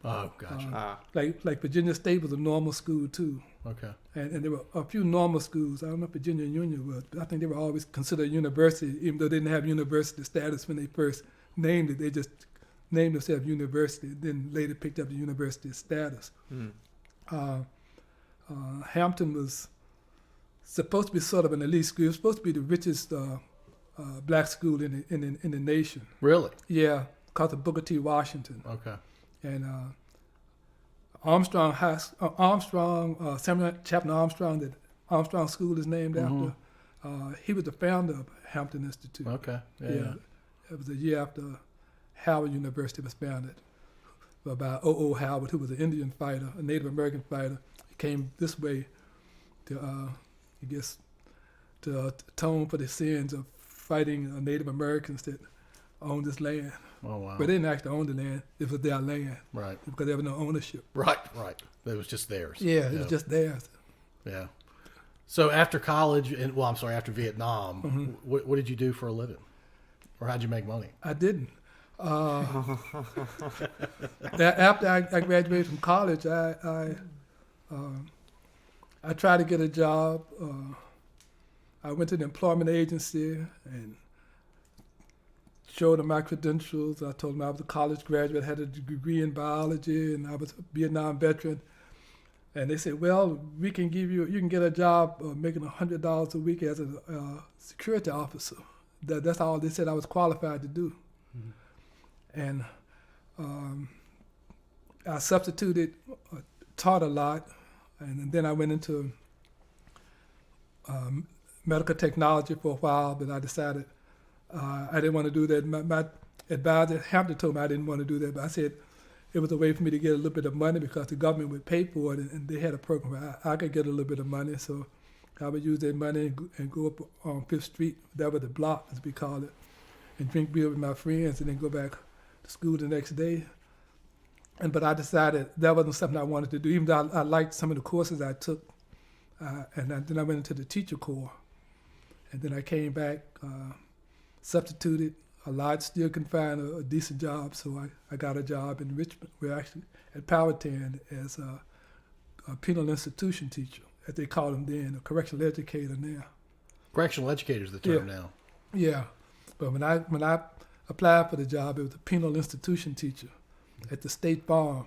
Speaker 3: Gotcha.
Speaker 4: Like Virginia State was a normal school too.
Speaker 3: Okay.
Speaker 4: And there were a few normal schools. I don't know if Virginia Union was, but I think they were always considered a university, even though they didn't have university status when they first named it. They just named themselves university, then later picked up the university status. Hampton was supposed to be sort of an elite school. It was supposed to be the richest black school in the nation.
Speaker 3: Really?
Speaker 4: Yeah, because of Booker T. Washington.
Speaker 3: Okay.
Speaker 4: And Samuel Chapman Armstrong, that Armstrong School is named after. He was the founder of Hampton Institute.
Speaker 3: Okay.
Speaker 4: Yeah. It was a year after Howard University was founded by O.O. Howard, who was an Indian fighter, a Native American fighter. He came this way to, to atone for the sins of fighting Native Americans that owned this land.
Speaker 3: Oh, wow.
Speaker 4: But they didn't actually own the land. It was their land.
Speaker 3: Right.
Speaker 4: Because there was no ownership.
Speaker 3: Right. It was just theirs.
Speaker 4: Yeah, it was just theirs.
Speaker 3: Yeah. So after college, after Vietnam, what did you do for a living? Or how'd you make money?
Speaker 4: I didn't. After I graduated from college, I tried to get a job. I went to the employment agency and showed them my credentials. I told them I was a college graduate, had a degree in biology, and I was a Vietnam veteran. And they said, well, you can get a job making $100 a week as a security officer. That's all they said I was qualified to do. And I substituted, taught a lot, and then I went into medical technology for a while, but I decided I didn't want to do that. My advisor at Hampton told me I didn't want to do that, but I said it was a way for me to get a little bit of money because the government would pay for it, and they had a program where I could get a little bit of money. So I would use that money and go up on 5th Street, that was the block, as we call it, and drink beer with my friends and then go back to school the next day. But I decided that wasn't something I wanted to do, even though I liked some of the courses I took. Then I went into the teacher corps. And then I came back, substituted a lot, still couldn't find a decent job, so I got a job in Richmond. We're actually at Powhatan as a penal institution teacher, as they call them then, a correctional educator now.
Speaker 3: Correctional educator is the term now.
Speaker 4: Yeah, but when I applied for the job, it was a penal institution teacher at the State Farm.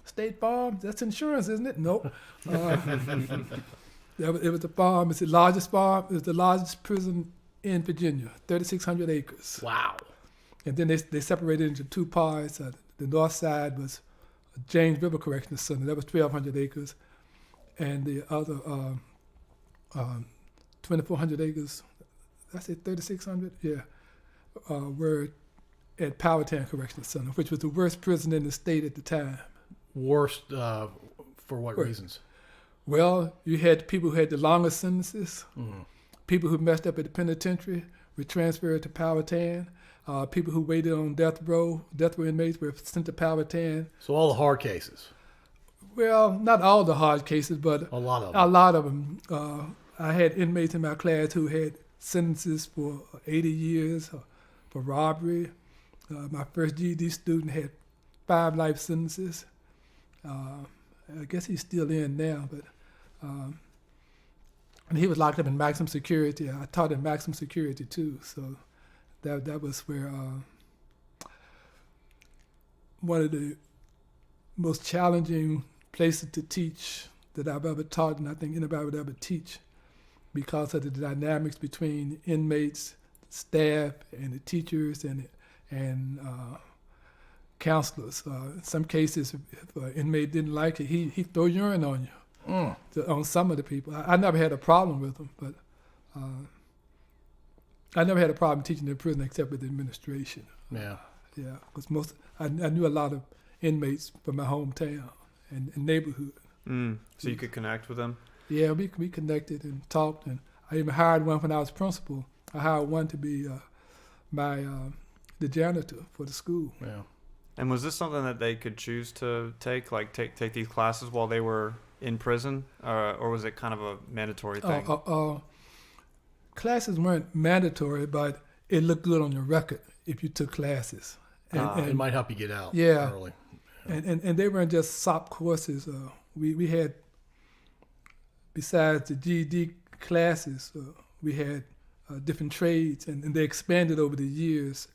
Speaker 4: State Farm? That's insurance, isn't it? Nope. It was a farm. It's the largest farm. It was the largest prison in Virginia, 3,600 acres.
Speaker 3: Wow.
Speaker 4: And then they separated into two parts. The north side was James River Correctional Center. That was 1,200 acres. And the other 2,400 acres, I said 3,600? Yeah. Were at Powhatan Correctional Center, which was the worst prison in the state at the time.
Speaker 3: Worst for what reasons?
Speaker 4: Well, you had people who had the longest sentences. Mm-hmm. People who messed up at the penitentiary were transferred to Powhatan. People who waited on death row inmates were sent to Powhatan.
Speaker 3: So all the hard cases?
Speaker 4: Well, not all the hard cases, but
Speaker 3: a lot of them.
Speaker 4: I had inmates in my class who had sentences for 80 years for robbery. My first GED student had 5 life sentences. I guess he's still in now, but and he was locked up in maximum security. I taught in maximum security too, so that was where one of the most challenging places to teach that I've ever taught, and I think anybody would ever teach, because of the dynamics between inmates, staff, and the teachers and counselors. In some cases, if an inmate didn't like it, he'd throw urine on you. On some of the people. I never had a problem with them, but I never had a problem teaching in prison except with the administration.
Speaker 3: Yeah.
Speaker 4: Yeah, because I knew a lot of inmates from my hometown and neighborhood.
Speaker 2: So you could connect with them?
Speaker 4: Yeah, we connected and talked, and I even hired one when I was principal. I hired one to be the janitor for the school.
Speaker 3: Yeah.
Speaker 2: And was this something that they could choose to take, like take these classes while they were in prison, or was it kind of a mandatory thing?
Speaker 4: Classes weren't mandatory, but it looked good on your record if you took classes. And
Speaker 3: it might help you get out early.
Speaker 4: And they weren't just SOP courses. We had, besides the GED classes, we had different trades, and they expanded over the years.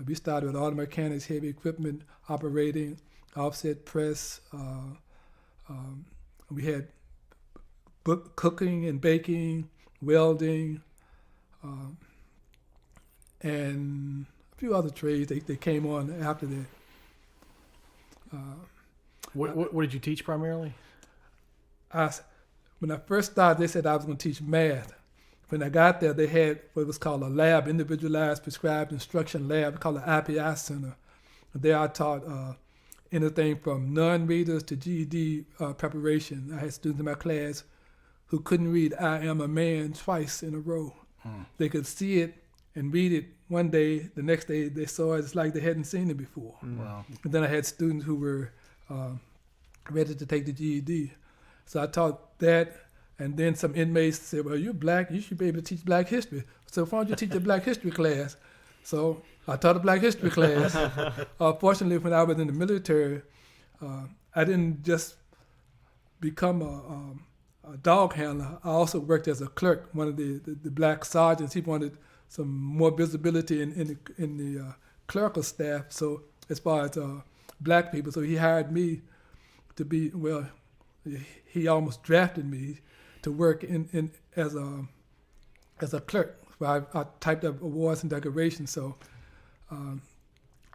Speaker 4: We started with auto mechanics, heavy equipment, operating, offset press. We had cooking and baking, welding, and a few other trades. They came on after that.
Speaker 3: What did you teach primarily?
Speaker 4: When I first started, they said I was going to teach math. When I got there, they had what was called a lab, individualized prescribed instruction lab, called the IPI Center. There I taught anything from non-readers to GED preparation. I had students in my class who couldn't read "I am a man" twice in a row. They could see it and read it one day. The next day they saw it. It's like they hadn't seen it before.
Speaker 3: Wow.
Speaker 4: And then I had students who were ready to take the GED. So I taught that. And then some inmates said, well, you're black, you should be able to teach black history. So why don't you teach a black history class? So I taught a black history class. Fortunately, when I was in the military, I didn't just become a dog handler. I also worked as a clerk, one of the black sergeants. He wanted some more visibility in the clerical staff, so as far as black people. So he hired me to be, well, he almost drafted me to work in as a clerk. I typed up awards and decorations. So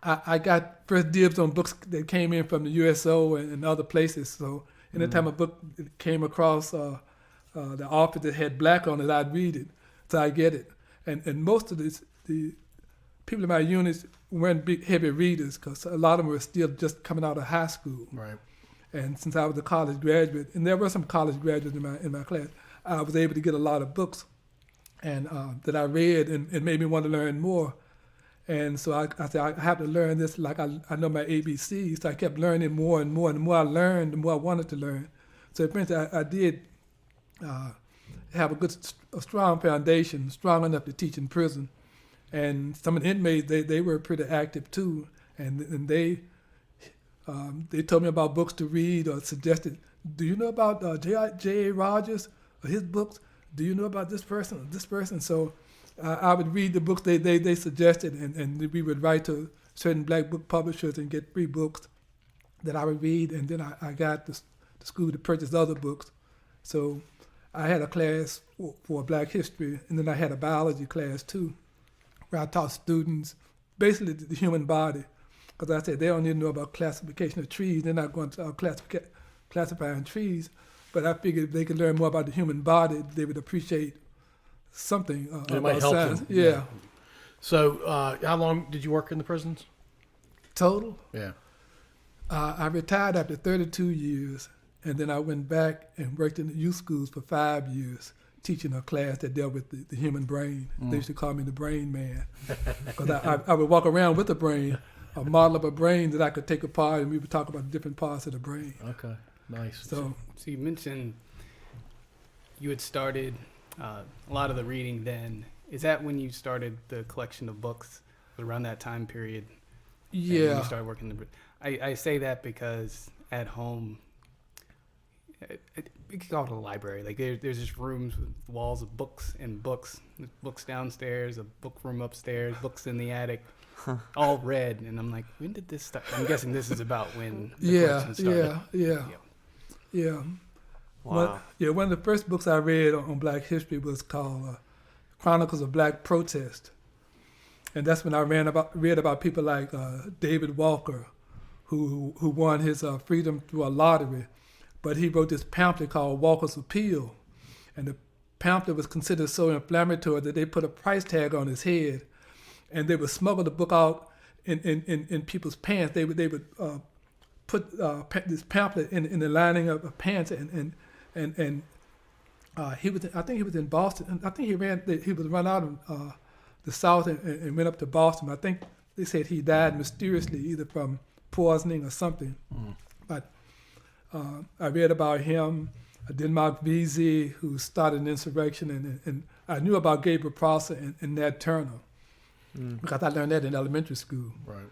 Speaker 4: I got first dibs on books that came in from the USO and other places. So anytime a book came across the office that had black on it, I'd read it. So I get it. And most of the people in my units weren't big, heavy readers, because a lot of them were still just coming out of high school.
Speaker 3: Right.
Speaker 4: And since I was a college graduate, and there were some college graduates in my class, I was able to get a lot of books and that I read and made me want to learn more. And so I said, I have to learn this like I know my ABCs. So I kept learning more and more. And the more I learned, the more I wanted to learn. So for instance, I did have a strong foundation, strong enough to teach in prison. And some of the inmates, they were pretty active too. And they told me about books to read or suggested, do you know about J.A. Rogers or his books? Do you know about this person or this person? So I would read the books they suggested, and we would write to certain black book publishers and get free books that I would read. And then I got the school to purchase other books. So I had a class for Black history, and then I had a biology class too, where I taught students basically the human body. Because I said they don't need to know about classification of trees. They're not going to classifying trees. But I figured if they could learn more about the human body, they would appreciate something
Speaker 3: it
Speaker 4: about
Speaker 3: might help
Speaker 4: science.
Speaker 3: them.
Speaker 4: Yeah.
Speaker 3: So how long did you work in the prisons?
Speaker 4: Total?
Speaker 3: Yeah.
Speaker 4: I retired after 32 years, and then I went back and worked in the youth schools for 5 years, teaching a class that dealt with the human brain. They used to call me the brain man, because I would walk around with a brain, a model of a brain that I could take apart, and we would talk about the different parts of the brain.
Speaker 3: Okay, nice.
Speaker 4: So
Speaker 5: you mentioned you had started a lot of the reading then. Is that when you started the collection of books around that time period?
Speaker 4: yeah.
Speaker 5: And you started working I say that because at home, we could call it a library. Like there's just rooms with walls of books and books. There's books downstairs, a book room upstairs, books in the attic, all read. And I'm like, when did this start? I'm guessing this is about when the collection started.
Speaker 4: Yeah.
Speaker 2: Wow.
Speaker 4: One of the first books I read on Black history was called Chronicles of Black Protest. And that's when I read about people like David Walker, who won his freedom through a lottery. But he wrote this pamphlet called Walker's Appeal. And the pamphlet was considered so inflammatory that they put a price tag on his head. And they would smuggle the book out in people's pants. They would put this pamphlet in the lining of pants, and he was, I think he was in Boston. I think he was run out of the South and went up to Boston. I think they said he died mysteriously, either from poisoning or something. But I read about him. Denmark VZ, who started an insurrection, and I knew about Gabriel Prosser and Nat Turner, because I learned that in elementary school.
Speaker 3: Right.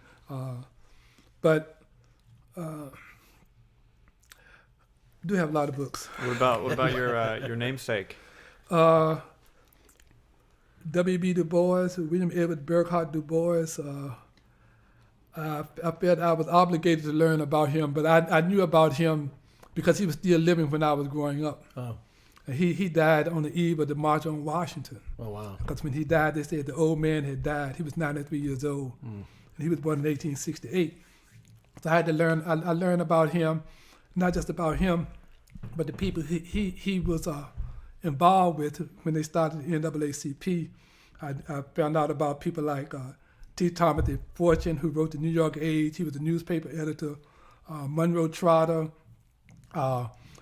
Speaker 4: But do have a lot of books.
Speaker 2: What about your namesake?
Speaker 4: W.B. Du Bois, William Edward Burghardt Du Bois. I felt I was obligated to learn about him, but I knew about him because he was still living when I was growing up.
Speaker 3: Oh.
Speaker 4: And he died on the eve of the March on Washington.
Speaker 3: Oh, wow.
Speaker 4: Because when he died, they said the old man had died. He was 93 years old. And he was born in 1868. So I had to learn. I learned about him, not just about him, but the people he was involved with when they started the NAACP. I found out about people like T. Timothy Fortune, who wrote the New York Age. He was a newspaper editor. Monroe Trotter,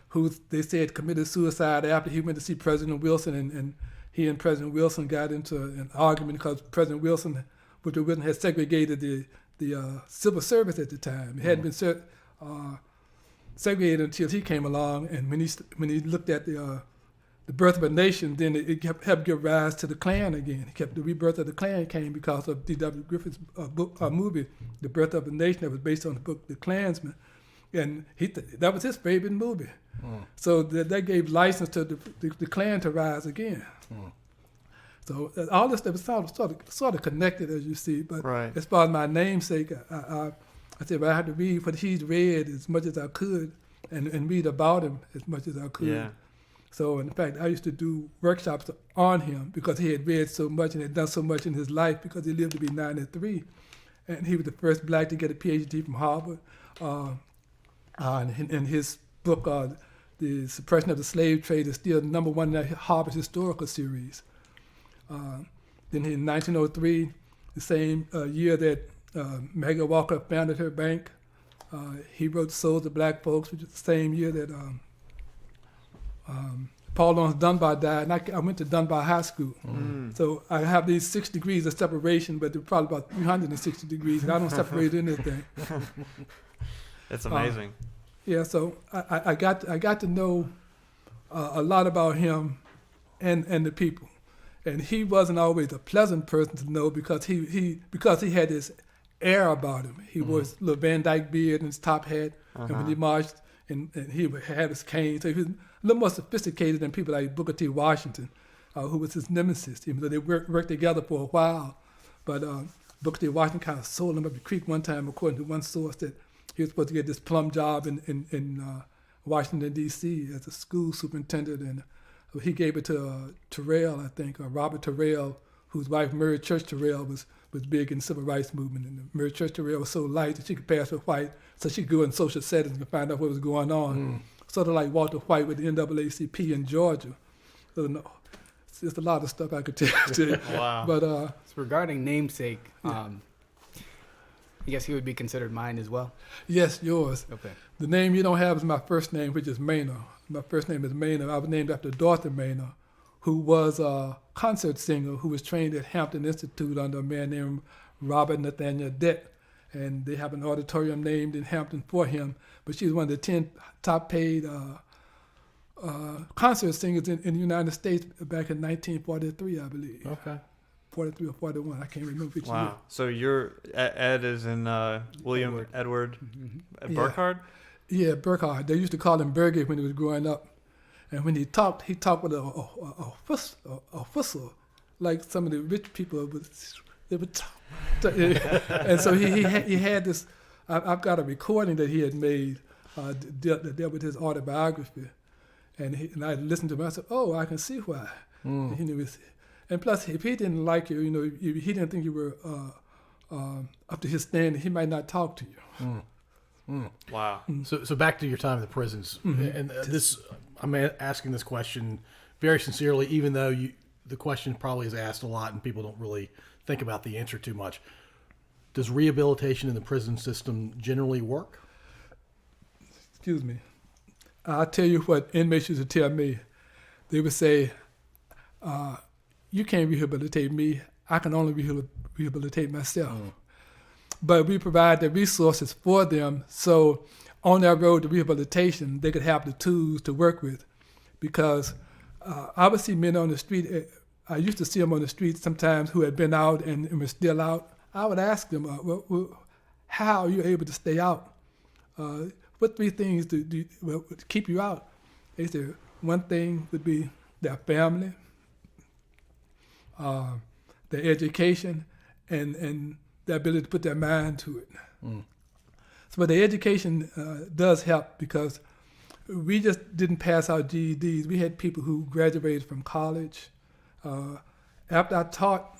Speaker 4: who they said committed suicide after he went to see President Wilson, and he and President Wilson got into an argument because President Wilson, Woodrow Wilson, had segregated the civil service at the time. It hadn't been segregated until he came along, and when he looked at the birth of a nation, then it helped give rise to the Klan again. The rebirth of the Klan came because of D.W. Griffith's movie, The Birth of a Nation, that was based on the book The Klansman. And that was his favorite movie. So that gave license to the Klan to rise again. So all this stuff is sort of connected, as you see. But
Speaker 2: Right.
Speaker 4: as far as my namesake, I said, well, I had to read what he's read as much as I could and read about him as much as I could.
Speaker 2: Yeah.
Speaker 4: So, in fact, I used to do workshops on him because he had read so much and had done so much in his life because he lived to be 93. And he was the first black to get a PhD from Harvard. And his book, The Suppression of the Slave Trade, is still number one in that Harvard Historical Series. Then in 1903, the same year that Maggie Walker founded her bank, he wrote Souls of Black Folks, which is the same year that Paul Laurence Dunbar died, and I went to Dunbar High School. So I have these 6 degrees of separation, but they're probably about 360 degrees, and I don't separate anything.
Speaker 2: It's amazing.
Speaker 4: Yeah, so I got to know a lot about him and the people, and he wasn't always a pleasant person to know because he had this air about him. He wore his little Van Dyke beard and his top hat, and when he marched, and he had his cane, so he was a little more sophisticated than people like Booker T. Washington, who was his nemesis. Even though they worked together for a while, but Booker T. Washington kind of sold him up the creek one time, according to one source, that he was supposed to get this plum job in Washington, D.C. as a school superintendent, and he gave it to Terrell, I think, or Robert Terrell, whose wife, Mary Church Terrell, was big in the civil rights movement. And Mary Church Terrell was so light that she could pass for white, so she could go in social settings and find out what was going on. Sort of like Walter White with the NAACP in Georgia. So, no, there's a lot of stuff I could tell you.
Speaker 2: Wow.
Speaker 4: But
Speaker 5: So regarding namesake, I guess he would be considered mine as well.
Speaker 4: yes, yours.
Speaker 5: Okay.
Speaker 4: The name you don't have is my first name, which is Maynard. My first name is Maynard. I was named after Dorothy Maynard, who was a concert singer who was trained at Hampton Institute under a man named Robert Nathaniel Dett. And they have an auditorium named in Hampton for him. But she was one of the 10 top paid concert singers in the United States back in 1943, I believe.
Speaker 3: Okay.
Speaker 4: 43 or 41, I can't remember which year.
Speaker 2: Wow. So your Ed is in William Edward Burkhardt?
Speaker 4: Yeah, Burkhardt. They used to call him Bergie when he was growing up. And when he talked with a whistle, like some of the rich people they would talk. And so he had this. I've got a recording that he had made that dealt with his autobiography, and I listened to him. I said, "Oh, I can see why." And he knew and plus, if he didn't like you, he didn't think you were up to his standard, he might not talk to you.
Speaker 2: Wow.
Speaker 3: So back to your time in the prisons, and this I'm asking this question very sincerely, even though the question probably is asked a lot and people don't really think about the answer too much. Does rehabilitation in the prison system generally work?
Speaker 4: Excuse me. I'll tell you what inmates used to tell me. They would say, "You can't rehabilitate me. I can only rehabilitate myself." But we provide the resources for them, so on that road to rehabilitation, they could have the tools to work with. Because I would see men on the street. I used to see them on the street sometimes who had been out and were still out. I would ask them, "How are you able to stay out? What 3 things do keep you out?" They said one thing would be their family, their education, and the ability to put their mind to it. So, but the education does help because we just didn't pass our GEDs. We had people who graduated from college. After I taught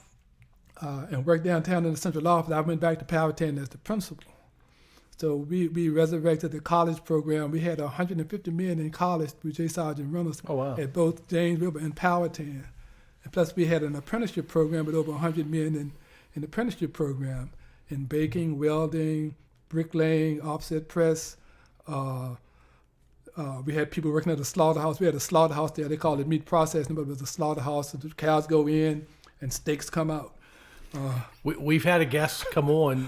Speaker 4: and worked downtown in the central office, I went back to Powhatan as the principal. So we resurrected the college program. We had 150 men in college through J. Sergeant Reynolds at both James River and Powhatan. And plus we had an apprenticeship program with over 100 men in the apprenticeship program in baking, welding, bricklaying, offset press. We had people working at the slaughterhouse. We had a slaughterhouse there. They called it meat processing, but it was a slaughterhouse. The cows go in and steaks come out.
Speaker 3: We've had a guest come on,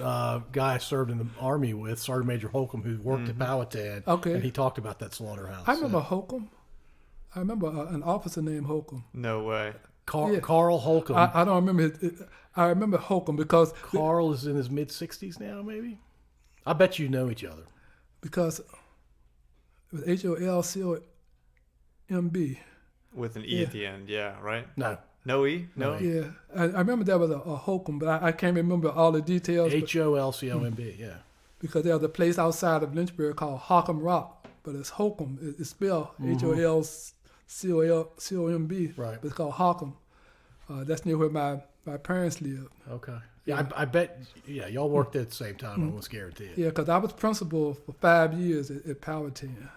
Speaker 3: guy I served in the Army with, Sergeant Major Holcomb, who worked at Powhatan.
Speaker 4: Okay.
Speaker 3: And he talked about that slaughterhouse.
Speaker 4: I remember Holcomb. I remember an officer named Holcomb.
Speaker 2: No way.
Speaker 3: Carl Holcomb.
Speaker 4: I don't remember I remember Holcomb because
Speaker 3: Carl is in his mid-60s now, maybe? I bet you know each other.
Speaker 4: Because it was HOLCOMB.
Speaker 2: With an E at the end, yeah, right?
Speaker 3: No.
Speaker 2: No E? No?
Speaker 4: Yeah, I remember there was a Holcomb, but I can't remember all the details.
Speaker 3: HOLCOMB, yeah.
Speaker 4: Because there was a place outside of Lynchburg called Holcomb Rock, but it's Holcomb. It's spelled HOLCOMB,
Speaker 3: right?
Speaker 4: But it's called Holcomb. That's near where my parents lived.
Speaker 3: Okay. Yeah, I bet. Yeah, y'all worked at the same time. I almost guarantee it.
Speaker 4: Yeah, because I was principal for 5 years at Powhatan,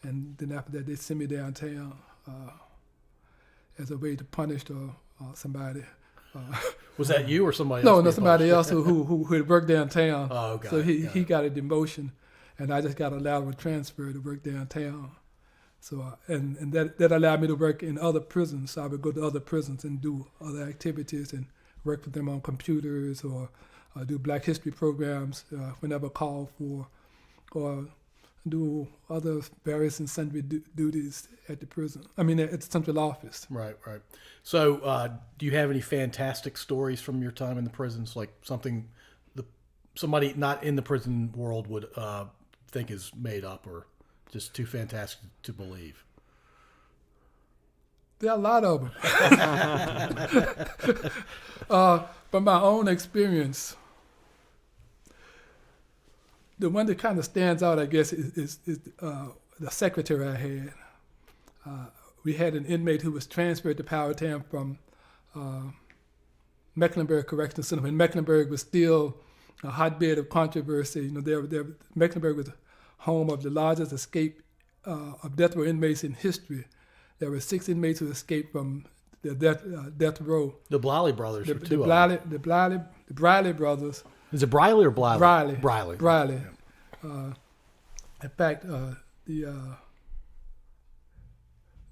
Speaker 4: and then after that they sent me downtown as a way to punish somebody.
Speaker 3: Was that you or somebody else?
Speaker 4: No, somebody else who had worked downtown.
Speaker 3: Oh, got
Speaker 4: so
Speaker 3: it.
Speaker 4: he got a demotion, and I just got a lateral transfer to work downtown. So and that allowed me to work in other prisons. So I would go to other prisons and do other activities and work with them on computers or do Black History programs whenever called for, or do other various and sundry duties at the prison. I mean, at the central office.
Speaker 3: Right. So do you have any fantastic stories from your time in the prisons, like something somebody not in the prison world would think is made up or just too fantastic to believe?
Speaker 4: There are a lot of them. From my own experience, the one that kind of stands out, I guess, is the secretary I had. We had an inmate who was transferred to Powhatan from Mecklenburg Correctional Center. And Mecklenburg was still a hotbed of controversy. Mecklenburg was home of the largest escape of death row inmates in history. There were 6 inmates who escaped from the death row.
Speaker 3: The Briley brothers were two of them.
Speaker 4: The Briley brothers.
Speaker 3: Is it Briley or Briley?
Speaker 4: Briley.
Speaker 3: Yeah.
Speaker 4: In fact, the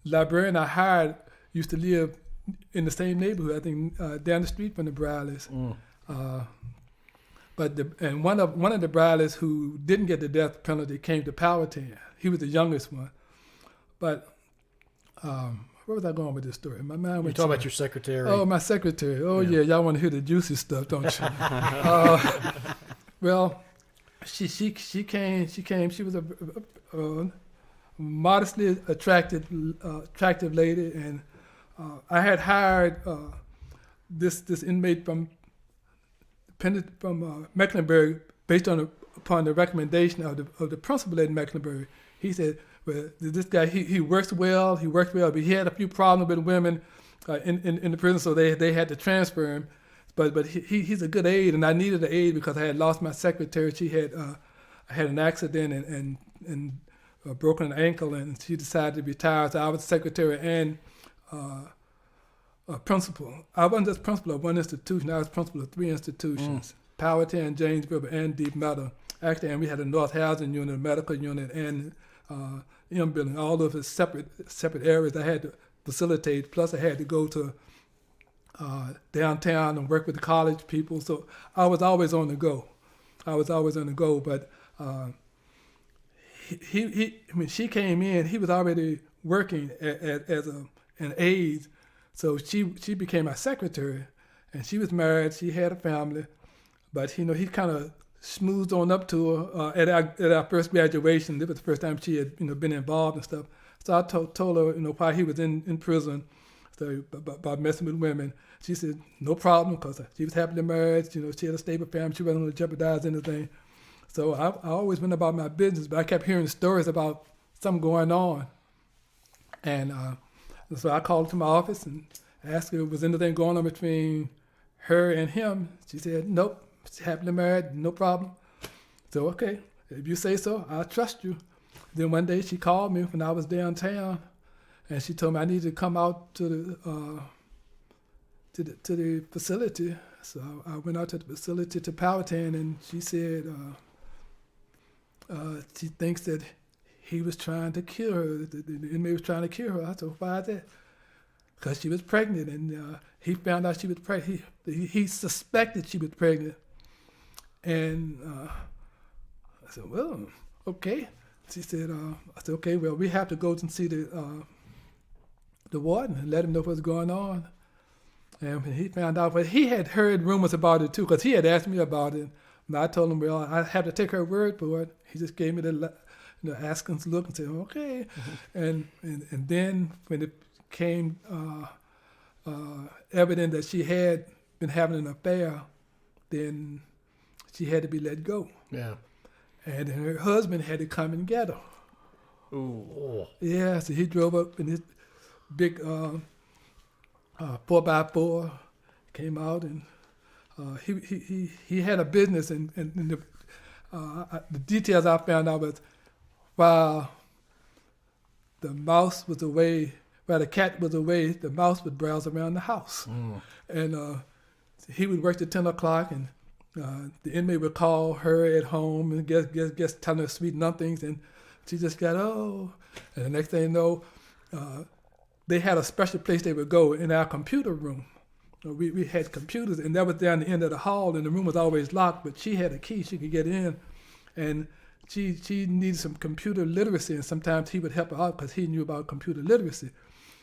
Speaker 4: librarian I hired used to live in the same neighborhood, I think, down the street from the Brileys. But one of the Brileys who didn't get the death penalty came to Powhatan. He was the youngest one. But where was I going with this story? My mind went.
Speaker 3: You talking about your secretary?
Speaker 4: Oh, my secretary. Oh yeah, y'all want to hear the juicy stuff, don't you? Well, she came. She was a modestly attractive lady, and I had hired this inmate from Mecklenburg based upon the recommendation of the principal at Mecklenburg. He said, "Well, this guy he works well. But he had a few problems with women in the prison, so they had to transfer him. But he's a good aide, and I needed an aide because I had lost my secretary. She had I had an accident and broken an ankle, and she decided to retire. So I was secretary and principal. I wasn't just principal of one institution. I was principal of 3 institutions: Powhatan, Janesville, and Deep Meadow. Actually, and we had a North Housing Unit, a medical unit, and M building. All of the separate areas I had to facilitate. Plus, I had to go to downtown and work with the college people. So I was always on the go. But she came in. He was already working as an aide. So she became my secretary, and she was married. She had a family, but he kind of smoothed on up to her at our first graduation. This was the first time she had been involved and stuff. So I told her why he was in prison, so about messing with women. She said no problem because she was happily married. She had a stable family. She wasn't going to jeopardize anything. So I always went about my business, but I kept hearing stories about something going on, and so I called to my office and asked her, was anything going on between her and him? She said, nope, she's happily married, no problem. So, okay, if you say so, I trust you. Then one day she called me when I was downtown, and she told me I needed to come out to the facility. So I went out to the facility to Powhatan, and she said she thinks that he was trying to kill her. The inmate was trying to kill her. I said, why is that? Because she was pregnant, and he found out she was pregnant. He suspected she was pregnant. And I said, well, okay. She said, I said, okay, well, we have to go and see the warden and let him know what's going on. And when he found out, but he had heard rumors about it too, because he had asked me about it. And I told him, well, I have to take her word for it. He just gave me the askance look and said, okay. And then when it came evident that she had been having an affair, then she had to be let go. Yeah. And then her husband had to come and get her. Ooh. Yeah, so he drove up in his big 4x4, came out, and he had a business, and the details I found out was while the mouse was away, while the cat was away, the mouse would browse around the house. And he would work till 10 o'clock, and the inmate would call her at home and guess telling her sweet nothings, and She just got, and the next thing you know, they had a special place they would go in our computer room. We had computers, and that was down the end of the hall, and the room was always locked, but she had a key. She could get in, and she needed some computer literacy, and sometimes he would help her out because he knew about computer literacy.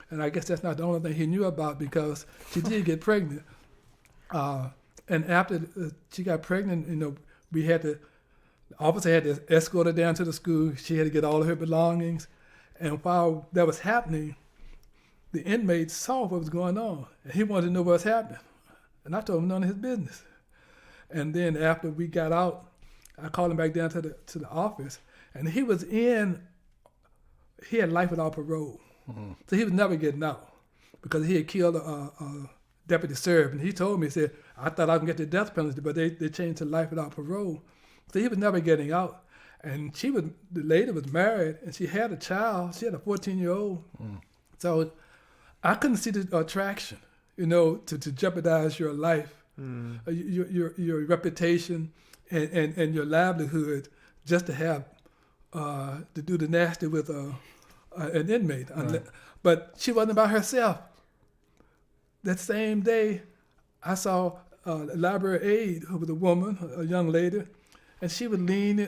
Speaker 4: And I guess that's not the only thing he knew about, because she did get pregnant. And after she got pregnant, the officer had to escort her down to the school. She had to get all of her belongings. And while that was happening, the inmates saw what was going on, and he wanted to know what was happening. And I told him none of his business. And then after we got out, I called him back down to the office, and he had life without parole. Mm-hmm. So he was never getting out because he had killed a deputy sheriff. And he told me, he said, I thought I could get the death penalty, but they changed to life without parole. So he was never getting out. And the lady was married, and she had a child. She had a 14-year-old. Mm. So I couldn't see the attraction, to jeopardize your life, your reputation, and your livelihood just to have to do the nasty with an inmate. Right. But she wasn't by herself. That same day, I saw a library aide who was a woman, a young lady, and she was leaning.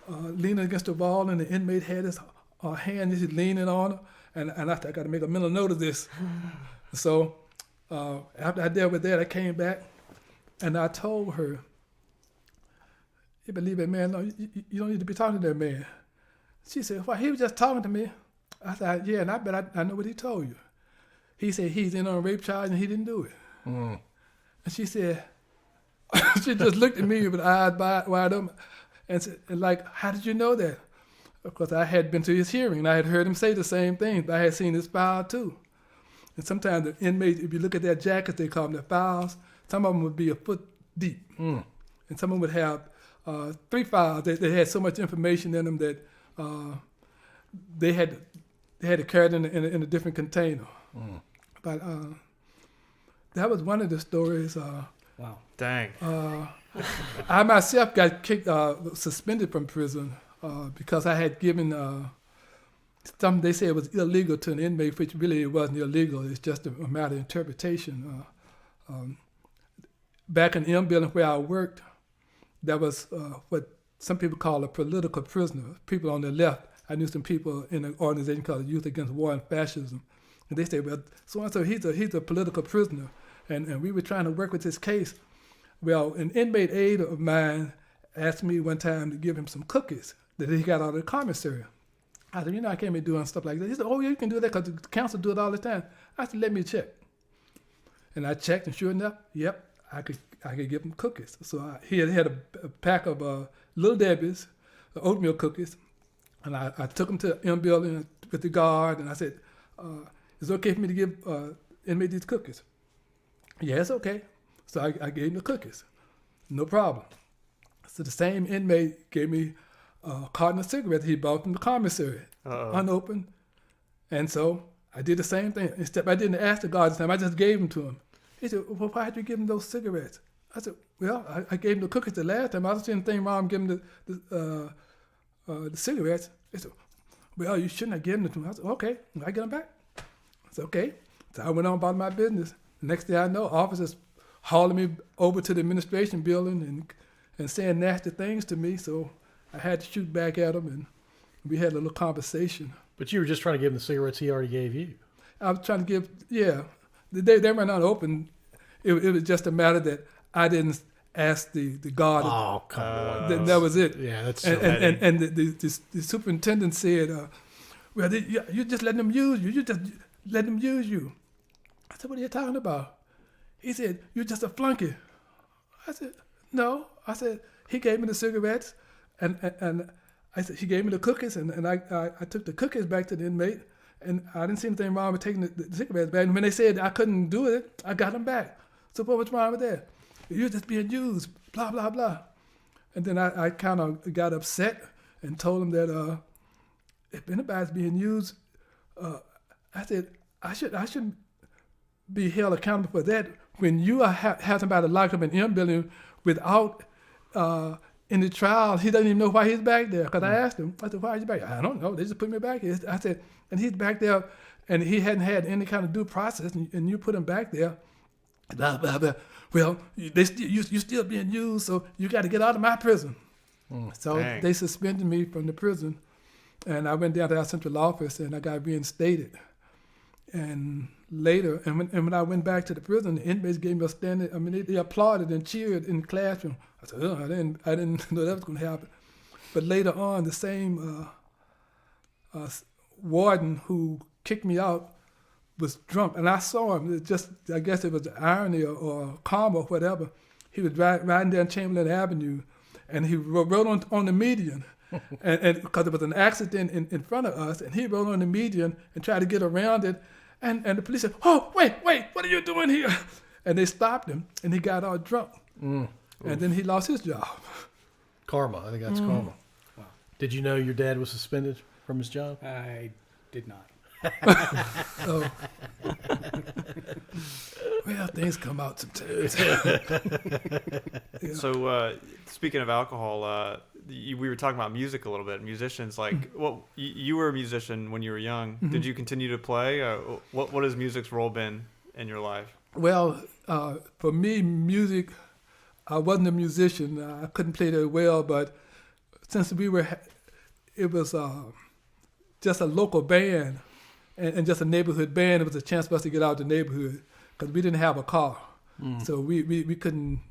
Speaker 4: Leaning against the wall, and the inmate had his hand. He's leaning on her. And I got to make a mental note of this. So after I dealt with that, I came back, and I told her, you believe it, man? No, you don't need to be talking to that man. She said, well, he was just talking to me. I said, yeah, and I bet I know what he told you. He said he's in on a rape charge, and he didn't do it. Mm. And she said, she just looked at me with eyes wide open and said, how did you know that? Of course, I had been to his hearing, and I had heard him say the same thing, but I had seen his file too. And sometimes the inmates, if you look at their jackets, they call them their files, some of them would be a foot deep. Mm. And some of them would have 3 files. They had so much information in them that they had to carry it in a different container. Mm. But that was one of the stories.
Speaker 2: Wow. Dang.
Speaker 4: I myself got suspended from prison because I had given something they said was illegal to an inmate, which really it wasn't illegal. It's just a matter of interpretation. Back in the M building where I worked, that was what some people call a political prisoner. People on the left. I knew some people in an organization called the Youth Against War and Fascism, and they said, "Well, so he's a political prisoner," and we were trying to work with this case. Well, an inmate aide of mine asked me one time to give him some cookies that he got out of the commissary. I said, I can't be doing stuff like that. He said, oh, yeah, you can do that because the council do it all the time. I said, let me check. And I checked, and sure enough, yep, I could give him cookies. So he had a pack of Little Debbie's, oatmeal cookies, and I took them to the M building with the guard, and I said, is it okay for me to give inmate these cookies? Yeah, it's okay. So I gave him the cookies. No problem. So the same inmate gave me a carton of cigarettes he bought from the commissary, unopened. And so I did the same thing. Except I didn't ask the guard this time. I just gave them to him. He said, well, why did you give him those cigarettes? I said, well, I gave him the cookies the last time. I don't see anything wrong giving him the cigarettes. He said, well, you shouldn't have given them to him. I said, okay, I get them back. I said, okay. So I went on about my business. The next thing I know, officers hauling me over to the administration building and saying nasty things to me. So I had to shoot back at them, and we had a little conversation.
Speaker 3: But you were just trying to give him the cigarettes he already gave you.
Speaker 4: I was trying to give, yeah. They were not open. It was just a matter that I didn't ask the guard.
Speaker 3: Oh, come on.
Speaker 4: That was it.
Speaker 3: Yeah, that's so
Speaker 4: and the superintendent said, well, you just letting them use you. You just let them use you. I said, what are you talking about? He said, you're just a flunky. I said, no. I said, he gave me the cigarettes, and I said, he gave me the cookies, and I took the cookies back to the inmate, and I didn't see anything wrong with taking the cigarettes back. And when they said I couldn't do it, I got them back. So what was wrong with that? You're just being used, blah, blah, blah. And then I kind of got upset and told him that if anybody's being used, I said, I shouldn't be held accountable for that when you have somebody locked up in M building without in the trial, he doesn't even know why he's back there. Because I asked him, I said, why are you back there? I don't know. They just put me back here. I said, and he's back there, and he hadn't had any kind of due process, and you put him back there. Blah, blah, blah. Well, you're still being used, so you got to get out of my prison. So
Speaker 2: Dang.
Speaker 4: they suspended me from the prison, and I went down to our central office, and I got reinstated. And later, when I went back to the prison, the inmates gave me a standing. I mean, they applauded and cheered in the classroom. I said, I didn't know that was going to happen. But later on, the same warden who kicked me out was drunk, and I saw him. I guess it was irony or karma or whatever. He was riding down Chamberlain Avenue, and he rode on the median, and because there was an accident in front of us, and he rode on the median and tried to get around it, and the police said, "Oh, wait, what are you doing here?" And they stopped him, and he got all drunk, and then he lost his job.
Speaker 3: Karma. I think that's karma.
Speaker 5: Wow.
Speaker 3: Did you know your dad was suspended from his job?
Speaker 5: I did not.
Speaker 4: Oh. Well, things come out sometimes. Yeah.
Speaker 2: So, speaking of alcohol, we were talking about music a little bit. Musicians, like, you were a musician when you were young. Did you continue to play? What has music's role been in your life?
Speaker 4: Well, for me, music, I wasn't a musician. I couldn't play that well, but since it was just a local band and just a neighborhood band, it was a chance for us to get out of the neighborhood because we didn't have a car. So we couldn't,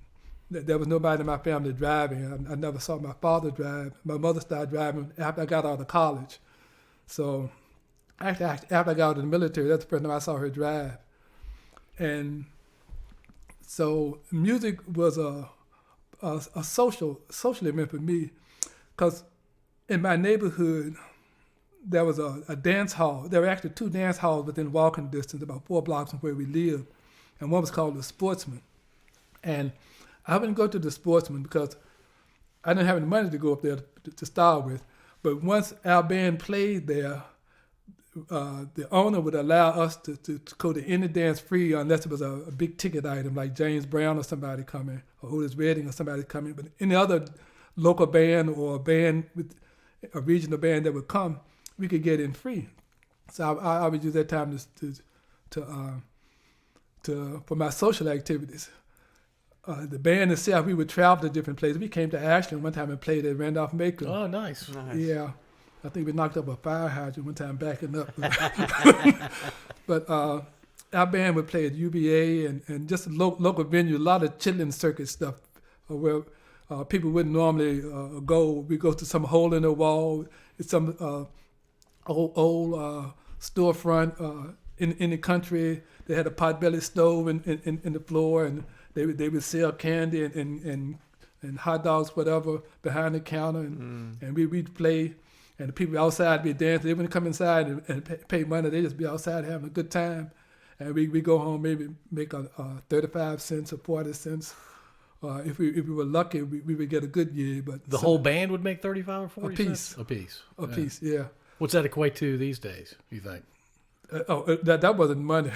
Speaker 4: there was nobody in my family driving. I never saw my father drive. My mother started driving after I got out of college. So after I got out of the military, that's the first time I saw her drive. And so music was a social event for me because in my neighborhood, there was a dance hall. There were actually 2 dance halls within walking distance, about 4 blocks from where we lived. And one was called the Sportsman. And I wouldn't go to the Sportsman because I didn't have any money to go up there to start with. But once our band played there, the owner would allow us to go to any dance free unless it was a big ticket item like James Brown or somebody coming, or Otis Redding or somebody coming. But any other local band or a band with a regional band that would come, we could get in free. So I would use that time for my social activities. The band itself, we would travel to different places. We came to Ashland one time and played at Randolph-Macon.
Speaker 3: Oh, nice.
Speaker 4: Yeah. I think we knocked up a fire hydrant one time backing up. But our band would play at UVA and just a local venue, a lot of chitlin circuit stuff where people wouldn't normally go. We go to some hole in the wall. It's some old storefront in the country. They had a potbelly stove in the floor, and they would sell candy and hot dogs, whatever, behind the counter, and we'd play. And the people outside be dancing. They wouldn't come inside and pay money. They just be outside having a good time. And we go home, maybe make a 35 cents or 40 cents. If we were lucky, we would get a good year. But
Speaker 3: the whole band would make 35 or 40 cents? A piece,
Speaker 4: yeah.
Speaker 3: What's that equate to these days, you think?
Speaker 4: That wasn't money.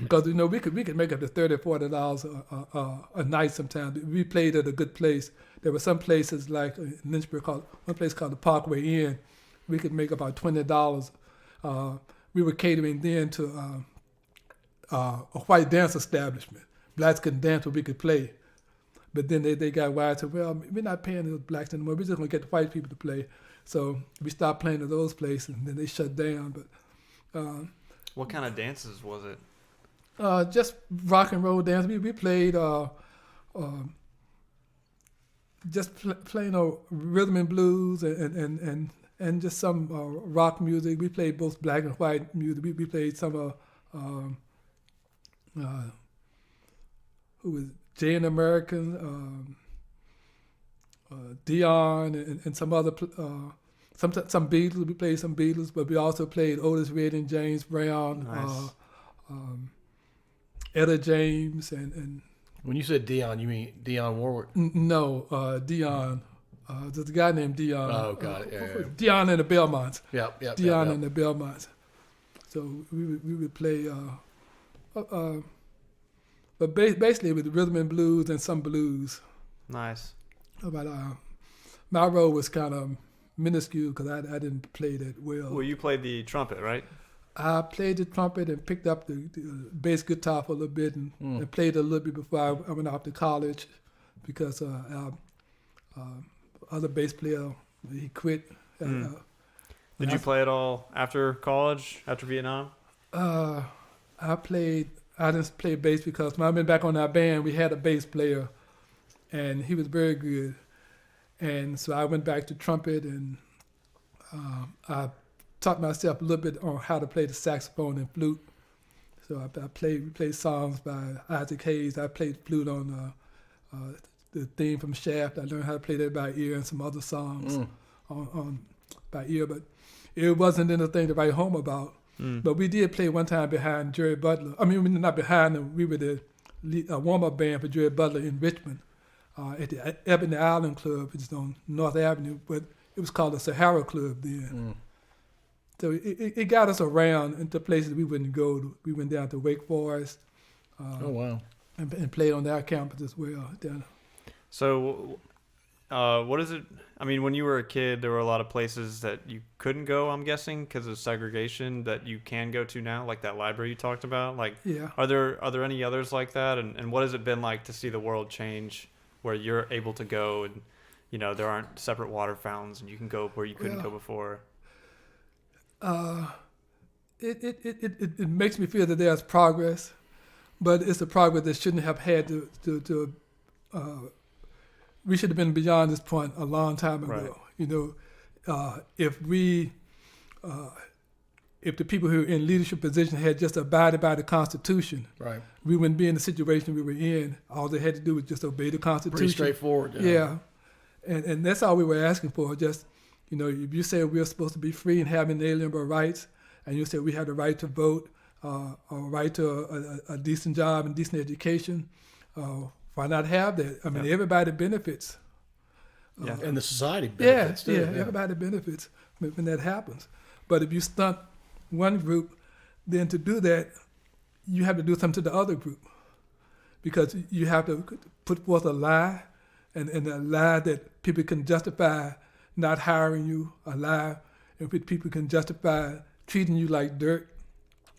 Speaker 4: Because, we could make up to $30, $40 a night sometimes. We played at a good place. There were some places like in Lynchburg, one place called the Parkway Inn. We could make about $20. We were catering then to a white dance establishment. Blacks couldn't dance, but we could play. But then they got wise and said, well, we're not paying those blacks anymore. We're just going to get the white people to play. So we stopped playing at those places, and then they shut down. But
Speaker 2: what kind of dances was it?
Speaker 4: Just rock and roll dance. We played playing rhythm and blues and just some rock music. We played both black and white music. We played some who was Jay and American, Dion, and some other some Beatles. We played some Beatles, but we also played Otis Redding, James Brown,
Speaker 2: Nice.
Speaker 4: Etta James, and
Speaker 3: When you said Dion, you mean Dion Warwick?
Speaker 4: No, Dion. There's a guy named Dion.
Speaker 3: Oh, got it. Yeah.
Speaker 4: Dion and the Belmonts.
Speaker 3: Yep.
Speaker 4: Dion and the Belmonts. So we would play, but basically with rhythm and blues and some blues.
Speaker 2: Nice.
Speaker 4: But my role was kind of minuscule because I didn't play that well.
Speaker 2: Well, you played the trumpet, right?
Speaker 4: I played the trumpet and picked up the bass guitar for a little bit and played a little bit before I went off to college because our other bass player, he quit.
Speaker 2: Did you play it all after college, after Vietnam?
Speaker 4: I didn't play bass because when I went back on our band, we had a bass player and he was very good. And so I went back to trumpet and I taught myself a little bit on how to play the saxophone and flute. So we played songs by Isaac Hayes. I played flute on the theme from Shaft. I learned how to play that by ear and some other songs on by ear, but it wasn't anything to write home about. But we did play one time behind Jerry Butler. I mean, not behind him. We were the warm-up band for Jerry Butler in Richmond at the Ebony Island Club, which is on North Avenue, but it was called the Sahara Club then. So it got us around into places we wouldn't go to. We went down to Wake Forest.
Speaker 3: Oh, wow.
Speaker 4: And played on their campus as well.
Speaker 2: So, what is it? I mean, when you were a kid, there were a lot of places that you couldn't go, I'm guessing, because of segregation that you can go to now, like that library you talked about. Like,
Speaker 4: Yeah.
Speaker 2: Are there any others like that? And what has it been like to see the world change where you're able to go and, you know, there aren't separate water fountains and you can go where you couldn't go before?
Speaker 4: It makes me feel that there's progress, but it's a progress that shouldn't have had to we should have been beyond this point a long time ago.
Speaker 2: Right.
Speaker 4: You know, if the people who are in leadership positions had just abided by the Constitution,
Speaker 3: Right.
Speaker 4: we wouldn't be in the situation we were in. All they had to do was just obey the Constitution.
Speaker 3: Pretty straightforward.
Speaker 4: Yeah. And that's all we were asking for. Just, you know, if you say we're supposed to be free and have inalienable rights, and you say we have the right to vote, or right to a decent job and decent education, why not have that? I mean, everybody benefits.
Speaker 3: And the society benefits too.
Speaker 4: Everybody benefits when that happens. But if you stunt one group, then to do that, you have to do something to the other group. Because you have to put forth a lie, and a lie that people can justify not hiring you, a lie in which people can justify treating you like dirt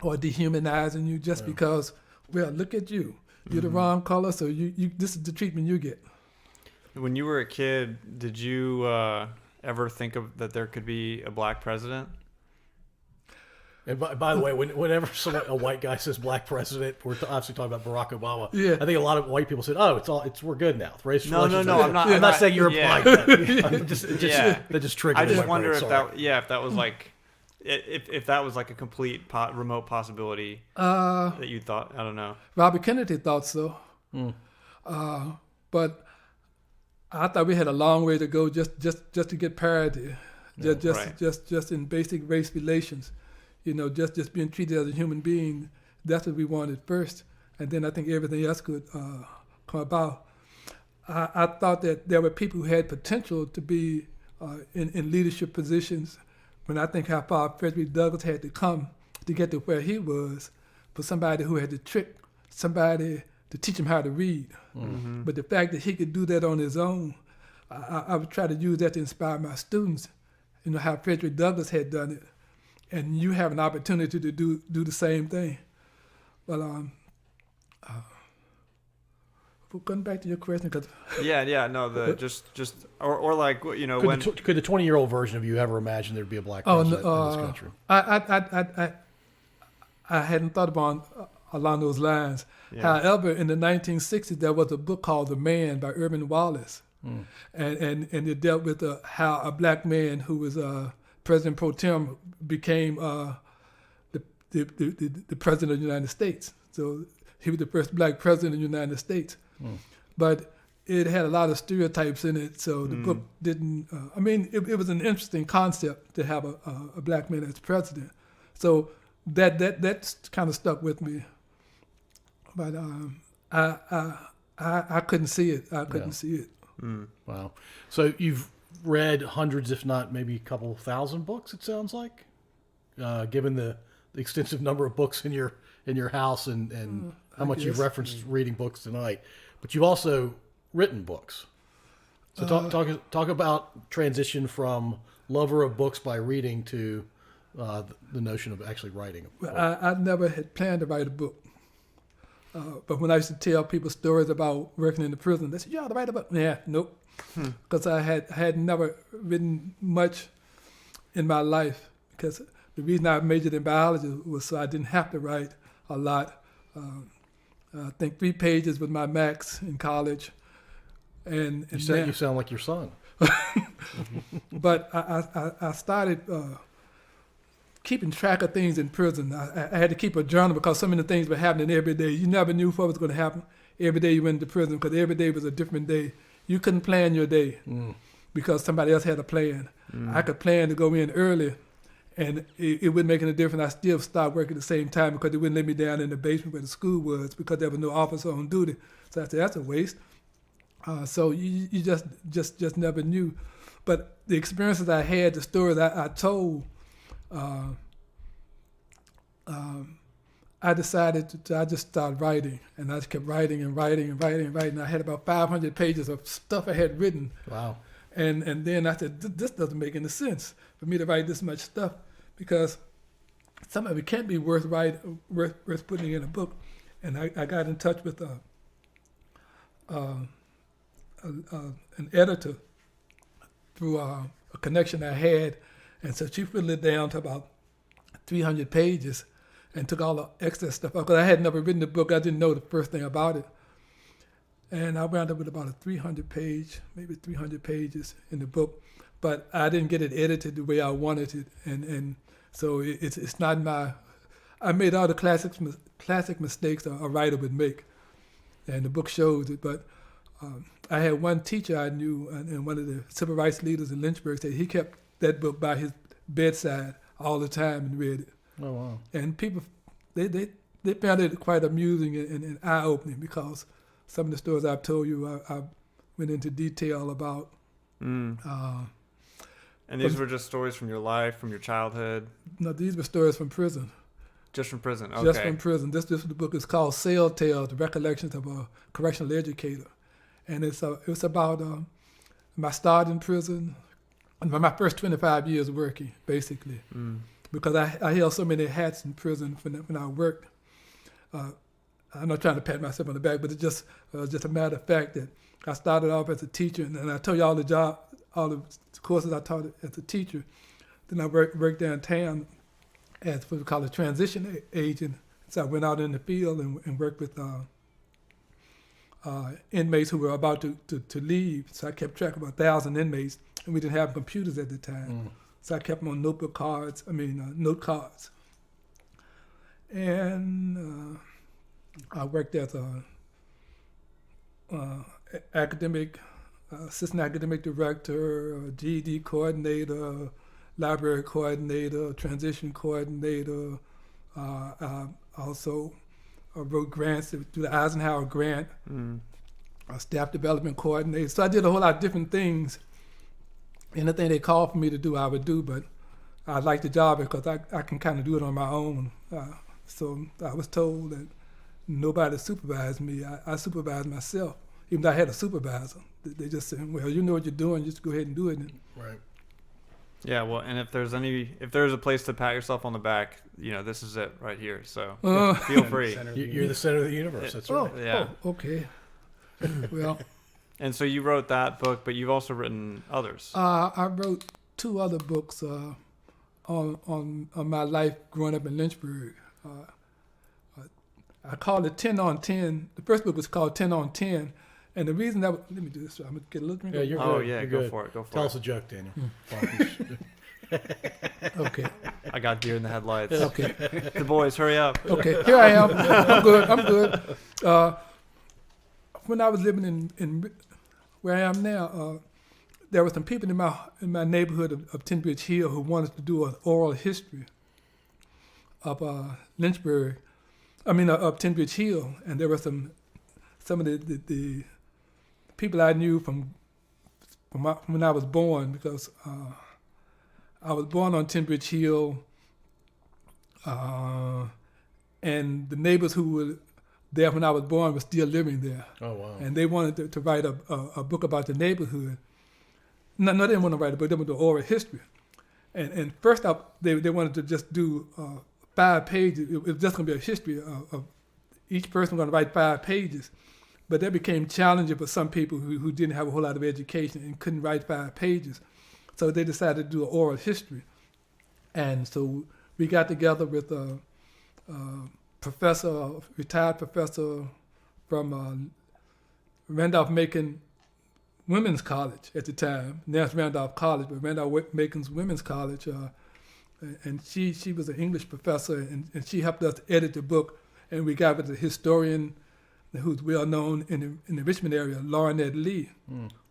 Speaker 4: or dehumanizing you just because, well, look at you. You're the wrong color, so you this is the treatment you get.
Speaker 2: When you were a kid, did you ever think of that there could be a black president?
Speaker 3: And by the way, whenever a white guy says black president, we're obviously talking about Barack Obama.
Speaker 4: Yeah.
Speaker 3: I think a lot of white people said, "Oh, we're good now. Race
Speaker 2: No,
Speaker 3: relations
Speaker 2: no,
Speaker 3: are
Speaker 2: I'm
Speaker 3: good."
Speaker 2: not.
Speaker 3: I'm not saying you're
Speaker 2: yeah.
Speaker 3: implying that. That just triggered.
Speaker 2: I just
Speaker 3: my
Speaker 2: wonder
Speaker 3: brain,
Speaker 2: if
Speaker 3: sorry.
Speaker 2: if that was like, if that was like a complete remote possibility that you thought. I don't know.
Speaker 4: Robert Kennedy thought so. But I thought we had a long way to go just to get parity, just in basic race relations. You know, just being treated as a human being. That's what we wanted first, and then I think everything else could come about. I thought that there were people who had potential to be in leadership positions. When I think how far Frederick Douglass had to come to get to where he was, for somebody who had to trick somebody to teach him how to read. Mm-hmm. But the fact that he could do that on his own, I would try to use that to inspire my students. You know, how Frederick Douglass had done it. And you have an opportunity to do the same thing. Well, going back to your question, cause
Speaker 2: or like, you know,
Speaker 3: could the 20-year-old version of you ever imagine there'd be a black president in this country?
Speaker 4: I hadn't thought about along those lines. Yeah. However, in the 1960s, there was a book called The Man by Irving Wallace, and it dealt with how a black man who was President pro tem became the president of the United States. So he was the first black president of the United States. But it had a lot of stereotypes in it, so the book didn't. It was an interesting concept to have a black man as president. So that kind of stuck with me. But I couldn't see it. I couldn't see it.
Speaker 3: Wow. So you've read hundreds, if not maybe a couple thousand books, it sounds like, given the extensive number of books in your house and how much you've referenced reading books tonight. But you've also written books. So talk about transition from lover of books by reading to the notion of actually writing a book.
Speaker 4: I never had planned to write a book. But when I used to tell people stories about working in the prison, they said, "You ought to write a book." Yeah, nope. Because I had never written much in my life. Because the reason I majored in biology was so I didn't have to write a lot. I think 3 pages was my max in college. And
Speaker 3: you sound like your son.
Speaker 4: But I started keeping track of things in prison. I had to keep a journal because so many things were happening every day. You never knew what was going to happen every day you went into prison because every day was a different day. You couldn't plan your day because somebody else had a plan. I could plan to go in early, and it wouldn't make any difference. I still stopped working at the same time because they wouldn't let me down in the basement where the school was because there was no officer on duty. So I said, that's a waste. So you just never knew. But the experiences I had, the stories I told, I decided I just started writing, and I just kept writing and writing and writing and writing. I had about 500 pages of stuff I had written.
Speaker 3: Wow. And
Speaker 4: then I said, this doesn't make any sense for me to write this much stuff because some of it can't be worth putting in a book. And I got in touch with an editor through a connection I had, and so she whittled it down to about 300 pages and took all the excess stuff out because I had never written the book. I didn't know the first thing about it. And I wound up with about a 300 pages in the book, but I didn't get it edited the way I wanted it. And so it's not I made all the classic mistakes a writer would make, and the book shows it. But I had one teacher I knew, and one of the civil rights leaders in Lynchburg said he kept that book by his bedside all the time and read it.
Speaker 3: Oh, wow.
Speaker 4: And people, they found it quite amusing and eye-opening because some of the stories I've told you, I went into detail about.
Speaker 2: And these were just stories from your life, from your childhood?
Speaker 4: No, these were stories from prison.
Speaker 2: Just from prison, okay.
Speaker 4: Just from prison. This the book is called Cell Tales, The Recollections of a Correctional Educator. And it's about my start in prison, and my first 25 years working, basically. Because I held so many hats in prison when I worked. I'm not trying to pat myself on the back, but it's just a matter of fact that I started off as a teacher, and I told you all the courses I taught as a teacher. Then I worked downtown as what we call a transition agent. So I went out in the field and worked with inmates who were about to leave. So I kept track of 1,000 inmates, and we didn't have computers at the time. So I kept them on note cards. And I worked as a assistant academic director, GED coordinator, library coordinator, transition coordinator. I also wrote grants through the Eisenhower grant, staff development coordinator. So I did a whole lot of different things. Anything they called for me to do, I would do, but I liked the job because I can kind of do it on my own. So I was told that nobody supervised me. I supervised myself, even though I had a supervisor. They just said, well, you know what you're doing, just go ahead and do it.
Speaker 3: Right.
Speaker 2: Yeah, well, and if there's a place to pat yourself on the back, this is it right here. So feel free.
Speaker 3: You're the center of the universe. That's right.
Speaker 2: Yeah.
Speaker 4: Oh, okay. Well.
Speaker 2: And so you wrote that book, but you've also written others.
Speaker 4: I wrote 2 other books on my life growing up in Lynchburg. I called it 10 on 10. The first book was called 10 on 10. And the reason let me do this. I'm going to get a little drink.
Speaker 3: Yeah, you're good.
Speaker 2: Oh, yeah,
Speaker 3: you're
Speaker 2: go
Speaker 3: good.
Speaker 2: for it.
Speaker 3: Tell us a joke, Daniel.
Speaker 4: Okay.
Speaker 2: I got deer in the headlights.
Speaker 4: Okay.
Speaker 2: The boys, hurry up.
Speaker 4: Okay, here I am. I'm good. When I was living in where I am now, there were some people in my neighborhood of Tenbridge Hill who wanted to do an oral history of Lynchburg. Of Tenbridge Hill, and there were some of the people I knew from when I was born, because I was born on Tenbridge Hill, and the neighbors who were there when I was born were still living there.
Speaker 3: Oh, wow.
Speaker 4: And they wanted to write a book about the neighborhood. No, they didn't want to write a book. They wanted to do oral history. And first up, they wanted to just do 5 pages. It was just going to be a history of each person going to write 5 pages. But that became challenging for some people who didn't have a whole lot of education and couldn't write 5 pages. So they decided to do an oral history. And so we got together with a retired professor from Randolph-Macon Women's College at the time. Now it's Randolph College, but Randolph-Macon's Women's College. And she was an English professor, and she helped us edit the book. And we got with a historian who's well known in the Richmond area, Lauren Ed Lee,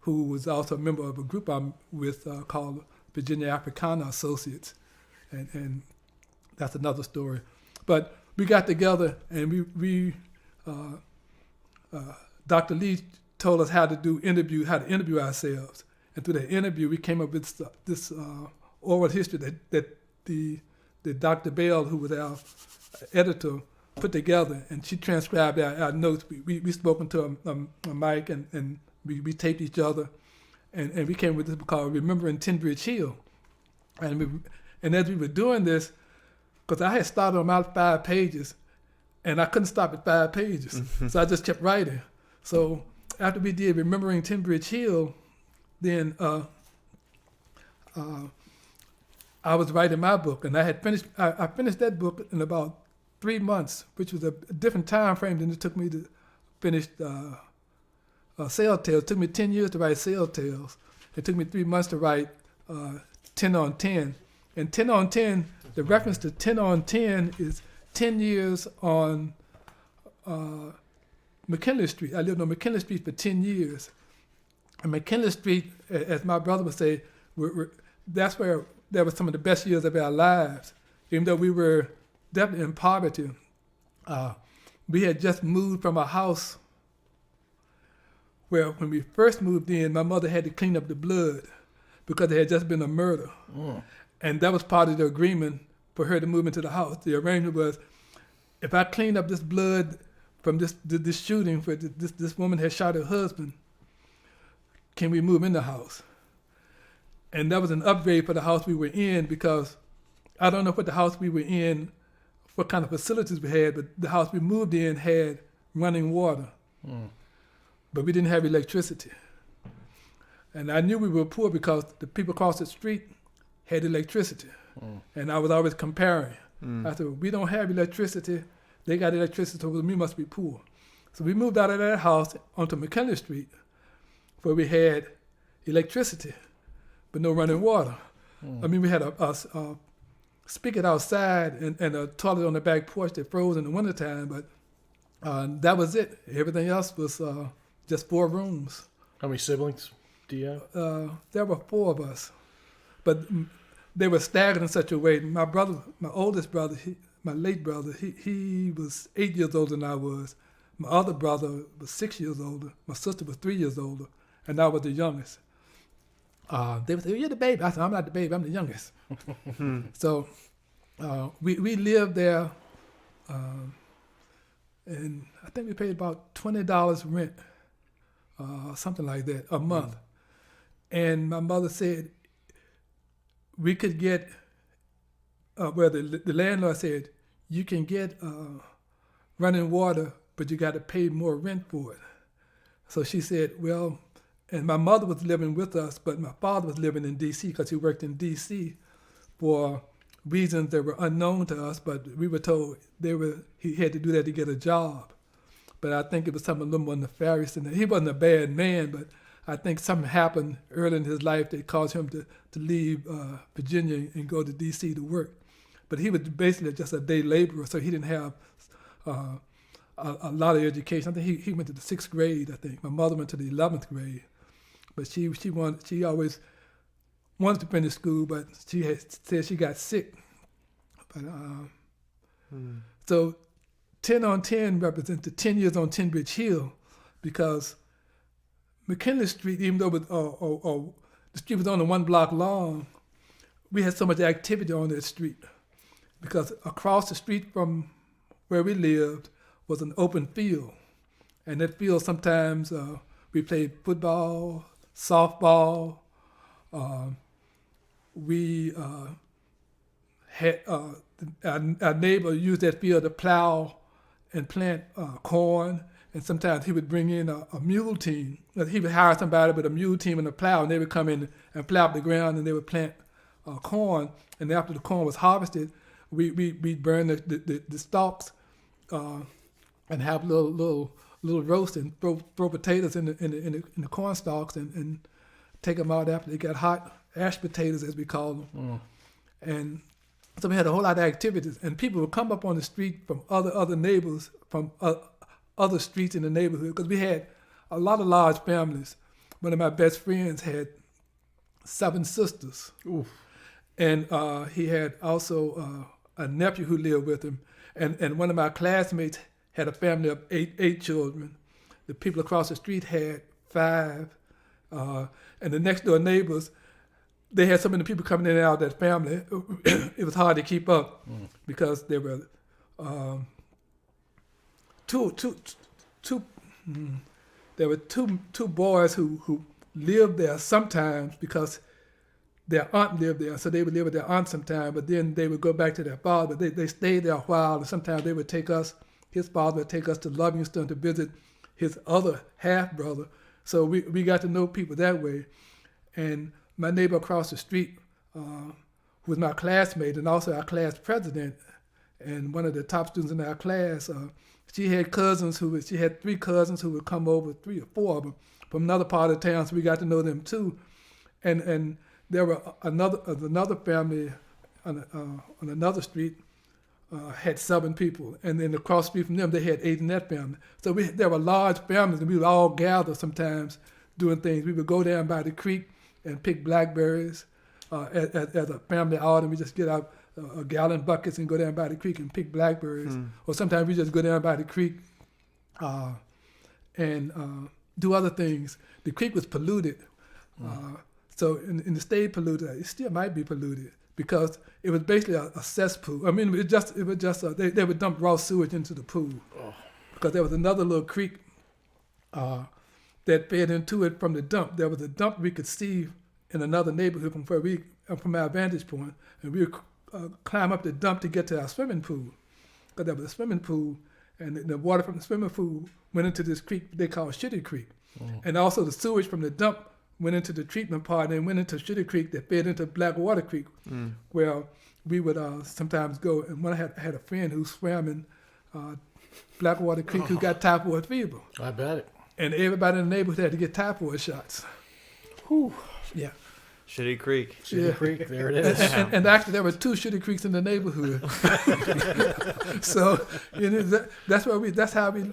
Speaker 4: who was also a member of a group I'm with called Virginia Africana Associates. And that's another story. But we got together, and we Dr. Lee told us how to interview ourselves. And through that interview, we came up with this oral history that Dr. Bell, who was our editor, put together, and she transcribed our notes. We spoke into a mic, and we taped each other, and we came with this book called Remembering Tinbridge Hill. And as we were doing this, because I had started on my 5 pages, and I couldn't stop at 5 pages, so I just kept writing. So after we did Remembering Tinbridge Hill, then I was writing my book, and I finished that book in about 3 months, which was a different time frame than it took me to finish Sail Tales. It took me 10 years to write Sail Tales. It took me 3 months to write 10 on 10. And 10 on 10, the reference to 10 on 10 is 10 years on McKinley Street. I lived on McKinley Street for 10 years. And McKinley Street, as my brother would say, that's where that was some of the best years of our lives. Even though we were definitely in poverty, we had just moved from a house where when we first moved in, my mother had to clean up the blood because there had just been a murder. And that was part of the agreement for her to move into the house. The arrangement was, if I clean up this blood from this shooting where this woman had shot her husband, can we move in the house? And that was an upgrade for the house we were in, because I don't know what the house we were in, what kind of facilities we had, but the house we moved in had running water. But we didn't have electricity. And I knew we were poor because the people across the street had electricity. And I was always comparing. I said, we don't have electricity. They got electricity, so we must be poor. So we moved out of that house onto McKinley Street, where we had electricity, but no running water. I mean, we had a spigot outside and a toilet on the back porch that froze in the wintertime, but that was it. Everything else was just 4 rooms.
Speaker 3: How many siblings do you have?
Speaker 4: There were 4 of us, but they were staggered in such a way. My oldest brother, my late brother, he was 8 years older than I was. My other brother was 6 years older. My sister was 3 years older, and I was the youngest. They would say, "You're the baby." I said, "I'm not the baby. I'm the youngest." So we lived there, and I think we paid about $20 rent, something like that, a month. And my mother said we could get, the landlord said, you can get running water, but you got to pay more rent for it. So she said, well, and my mother was living with us, but my father was living in D.C. because he worked in D.C. for reasons that were unknown to us, but we were told he had to do that to get a job. But I think it was something a little more nefarious than that. He wasn't a bad man, but I think something happened early in his life that caused him to leave Virginia and go to D.C. to work. But he was basically just a day laborer, so he didn't have a lot of education. I think he went to the 6th grade, I think. My mother went to the 11th grade. But she always wanted to finish school, but she had said she got sick. But so 10 on 10 represents the 10 years on Tinbridge Hill, because McKinley Street, even though the street was only 1 block long, we had so much activity on that street, because across the street from where we lived was an open field. And that field sometimes we played football, softball, we had our neighbor used that field to plow and plant corn, and sometimes he would bring in a mule team. He would hire somebody with a mule team and a plow, and they would come in and plow up the ground, and they would plant corn. And after the corn was harvested, we'd burn the stalks and have little roast and throw potatoes in the corn stalks and take them out after they got hot, ash potatoes as we call them. And so we had a whole lot of activities, and people would come up on the street from other neighbors, from other streets in the neighborhood, because we had a lot of large families. One of my best friends had 7 sisters. Oof. And he had also a nephew who lived with him. And one of my classmates had a family of eight children. The people across the street had 5. And the next door neighbors, they had so many people coming in and out of that family. It was hard to keep up because there were there were two boys who lived there sometimes because their aunt lived there, so they would live with their aunt sometime, but then they would go back to their father. But they stayed there a while, and sometimes they would take us, his father would take us to Livingston to visit his other half-brother. So we got to know people that way. And my neighbor across the street was my classmate and also our class president, and one of the top students in our class. She had 3 cousins who would come over, 3 or 4 of them, from another part of town, so we got to know them too. And there were another family on another street had 7 people, and then across the street from them, they had 8 in that family. So there were large families, and we would all gather sometimes doing things. We would go down by the creek and pick blackberries as a family outing. We just get out a gallon buckets and go down by the creek and pick blackberries. Or sometimes we just go down by the creek and do other things. The creek was polluted. So in the state polluted, it still might be polluted because it was basically a cesspool. I mean, it was just they would dump raw sewage into the pool because there was another little creek that fed into it from the dump. There was a dump we could see in another neighborhood from our vantage point, and we would climb up the dump to get to our swimming pool because there was a swimming pool, and the water from the swimming pool went into this creek they call Shitty Creek, and also the sewage from the dump went into the treatment part and went into Shitty Creek that fed into Blackwater Creek, where we would sometimes go. And when I had a friend who swam in Blackwater Creek who got typhoid fever.
Speaker 3: I bet it.
Speaker 4: And everybody in the neighborhood had to get typhoid shots. Whew. Yeah.
Speaker 2: Shitty Creek.
Speaker 3: Shitty Creek, there it is.
Speaker 4: And actually, there were 2 Shitty Creeks in the neighborhood. So that's how we,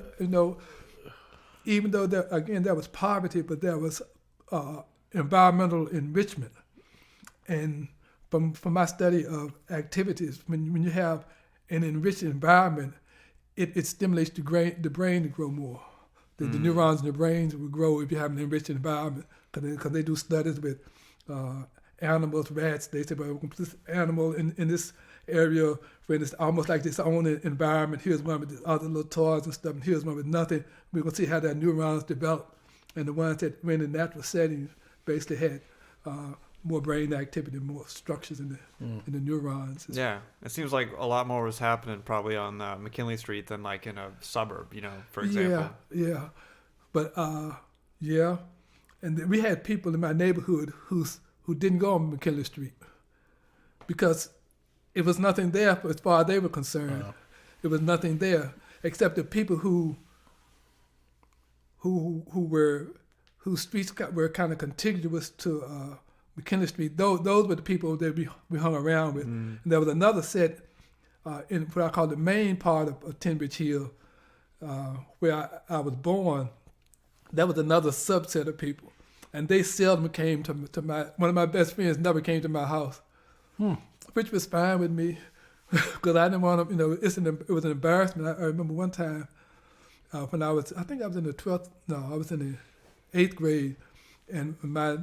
Speaker 4: even though there was poverty, but there was environmental enrichment. And from my study of activities, when you have an enriched environment, it stimulates the brain to grow more. The neurons in the brains will grow if you have an enriched environment, because they do studies with animals, rats. They say, well, this animal in this area, when it's almost like its own environment, here's one with the other little toys and stuff, and here's one with nothing. We're going to see how their neurons develop. And the ones that were in the natural settings basically had more brain activity, more structures in the neurons.
Speaker 2: Yeah, it seems like a lot more was happening probably on McKinley Street than like in a suburb, for example.
Speaker 4: Yeah. But and we had people in my neighborhood who didn't go on McKinley Street because it was nothing there as far as they were concerned. It was nothing there except the people whose streets were kind of contiguous to McKinley Street. Those were the people that we hung around with. And there was another set in what I call the main part of Tenbridge Hill, where I was born. That was another subset of people, and they seldom came to my. One of my best friends never came to my house, which was fine with me, because I didn't want to. It was an embarrassment. I remember one time when I was in the 12th. No, I was in the 8th grade, and my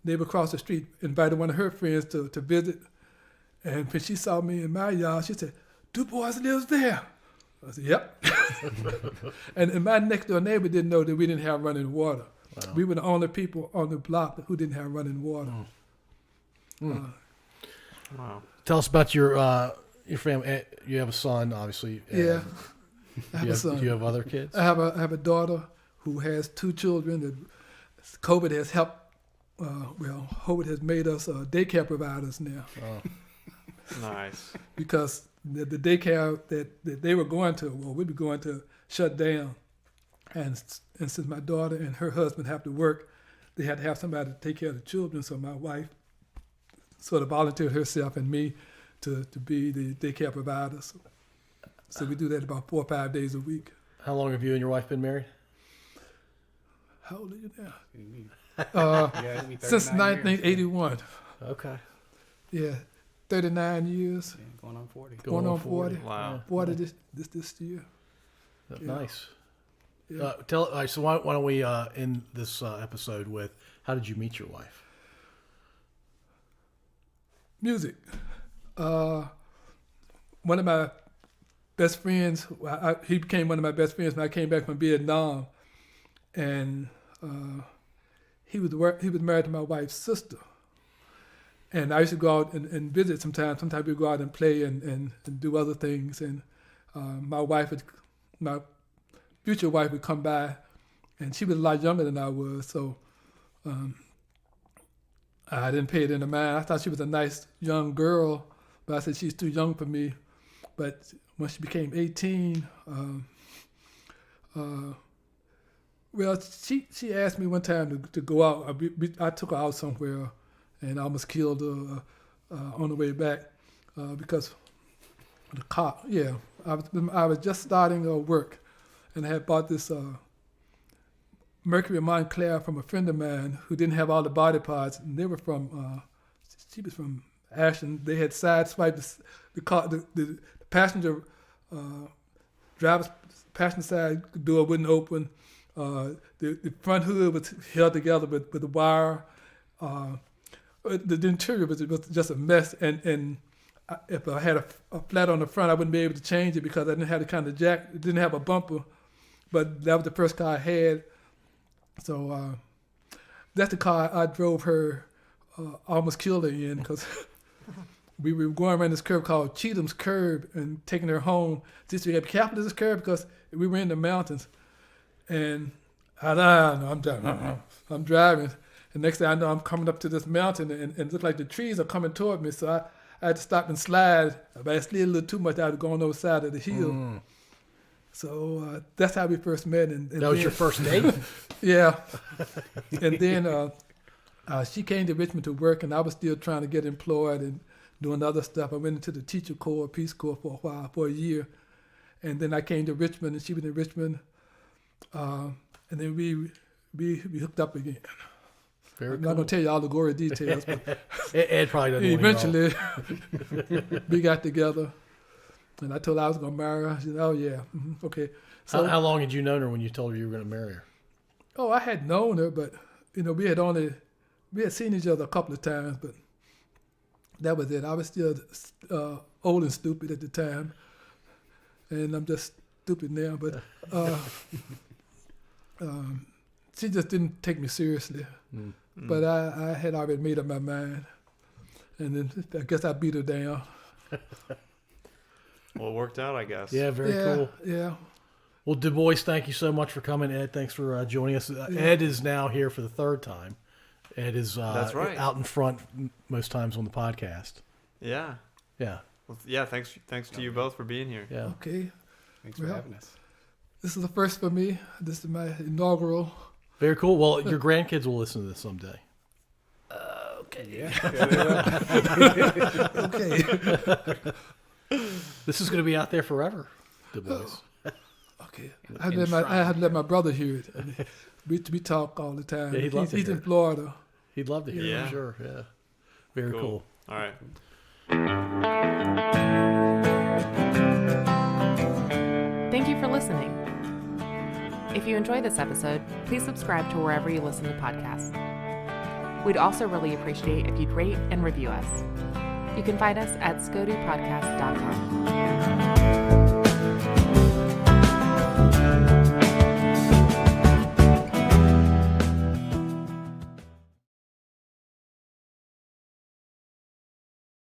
Speaker 4: neighbor across the street invited one of her friends to visit, and when she saw me in my yard, she said, "DuBois lives there." I said, "Yep." and my next door neighbor didn't know that we didn't have running water. Wow. We were the only people on the block who didn't have running water.
Speaker 2: Wow.
Speaker 3: Tell us about your family. You have a son, obviously.
Speaker 4: Yeah, I have a son.
Speaker 3: Do you have other kids?
Speaker 4: I have a daughter who has 2 children. That COVID has helped. COVID has made us daycare providers now.
Speaker 3: Oh.
Speaker 2: Nice.
Speaker 4: Because the daycare that they were going to, or we'd be going to, shut down. And since my daughter and her husband have to work, they had to have somebody to take care of the children. So my wife sort of volunteered herself and me to be the daycare providers. So we do that about 4 or 5 days a week.
Speaker 3: How long have you and your wife been married?
Speaker 4: How old are you now?
Speaker 5: Yeah, it'll be
Speaker 4: Since
Speaker 5: 39 years.
Speaker 4: 1981.
Speaker 3: Okay.
Speaker 4: Yeah, 39 years.
Speaker 5: Yeah, going on 40.
Speaker 4: Going on 40.
Speaker 2: Wow.
Speaker 4: 40 this year.
Speaker 3: Nice.
Speaker 4: Yeah.
Speaker 3: So why don't we end this episode with, how did you meet your wife?
Speaker 4: Music. One of my best friends, he became one of my best friends when I came back from Vietnam, and he was married to my wife's sister. And I used to go out and visit sometimes. Sometimes we'd go out and play and do other things. And my future wife would come by, and she was a lot younger than I was, so I didn't pay it into mind. I thought she was a nice young girl, but I said she's too young for me. But when she became 18, she asked me one time to go out. I took her out somewhere, and I almost killed her on the way back because of the car. Yeah, I was just starting work, and I had bought this Mercury Montclair from a friend of mine who didn't have all the body parts, and they were from. She was from Ashland. They had sideswiped the passenger driver's passenger side door wouldn't open. The front hood was held together with a wire. The interior was just a mess, and if I had a flat on the front, I wouldn't be able to change it because I didn't have the kind of jack. It didn't have a bumper, but that was the first car I had. So that's the car I drove her, almost killed her in, because we were going around this curve called Cheatham's Curve and taking her home. Just we had to be careful of this curve because we were in the mountains. And I'm driving. And next thing I know, I'm coming up to this mountain, and it looked like the trees are coming toward me. So I had to stop and slide. But I slid a little too much. I was going over the side of the hill. So that's how we first met. And
Speaker 3: that was your first date?
Speaker 4: Yeah. And then she came to Richmond to work, and I was still trying to get employed and doing other stuff. I went into the teacher corps, Peace Corps for a while, for a year. And then I came to Richmond, and she was in Richmond. And then we hooked up again.
Speaker 3: Very
Speaker 4: I'm
Speaker 3: cool.
Speaker 4: not going to tell you all the gory details, but
Speaker 3: Ed probably doesn't want to know.
Speaker 4: eventually we got together. And I told her I was going to marry her. She said, oh, yeah, okay. So
Speaker 3: How long had you known her when you told her you were going to marry her?
Speaker 4: Oh, I had known her, but, we had seen each other a couple of times, but that was it. I was still old and stupid at the time, and I'm just stupid now, but she just didn't take me seriously. But I had already made up my mind, and then I guess I beat her down.
Speaker 2: Well, it worked out, I guess.
Speaker 3: Yeah, very cool.
Speaker 4: Yeah.
Speaker 3: Well, DuBois, thank you so much for coming. Ed, thanks for joining us. Ed is now here for the 3rd time. Ed is
Speaker 2: That's right.
Speaker 3: out in front most times on the podcast.
Speaker 2: Yeah.
Speaker 3: Yeah.
Speaker 2: Well, yeah. Thanks to you both for being here.
Speaker 3: Yeah.
Speaker 4: Okay.
Speaker 5: Thanks for having us.
Speaker 4: This is the first for me. This is my inaugural.
Speaker 3: Very cool. Well, your grandkids will listen to this someday.
Speaker 4: Okay.
Speaker 5: Yeah.
Speaker 4: Okay.
Speaker 3: This is going to be out there forever, DuBois.
Speaker 4: Okay. I had to let my brother hear it. We talk all the time.
Speaker 3: Yeah, he'd love to
Speaker 4: He's
Speaker 3: hear
Speaker 4: in
Speaker 3: it.
Speaker 4: Florida.
Speaker 3: He'd love to hear it,
Speaker 2: Yeah.
Speaker 3: I'm sure. Yeah. Very cool.
Speaker 2: All right.
Speaker 1: Thank you for listening. If you enjoyed this episode, please subscribe to wherever you listen to podcasts. We'd also really appreciate if you'd rate and review us. You can find us at scodupodcast.com.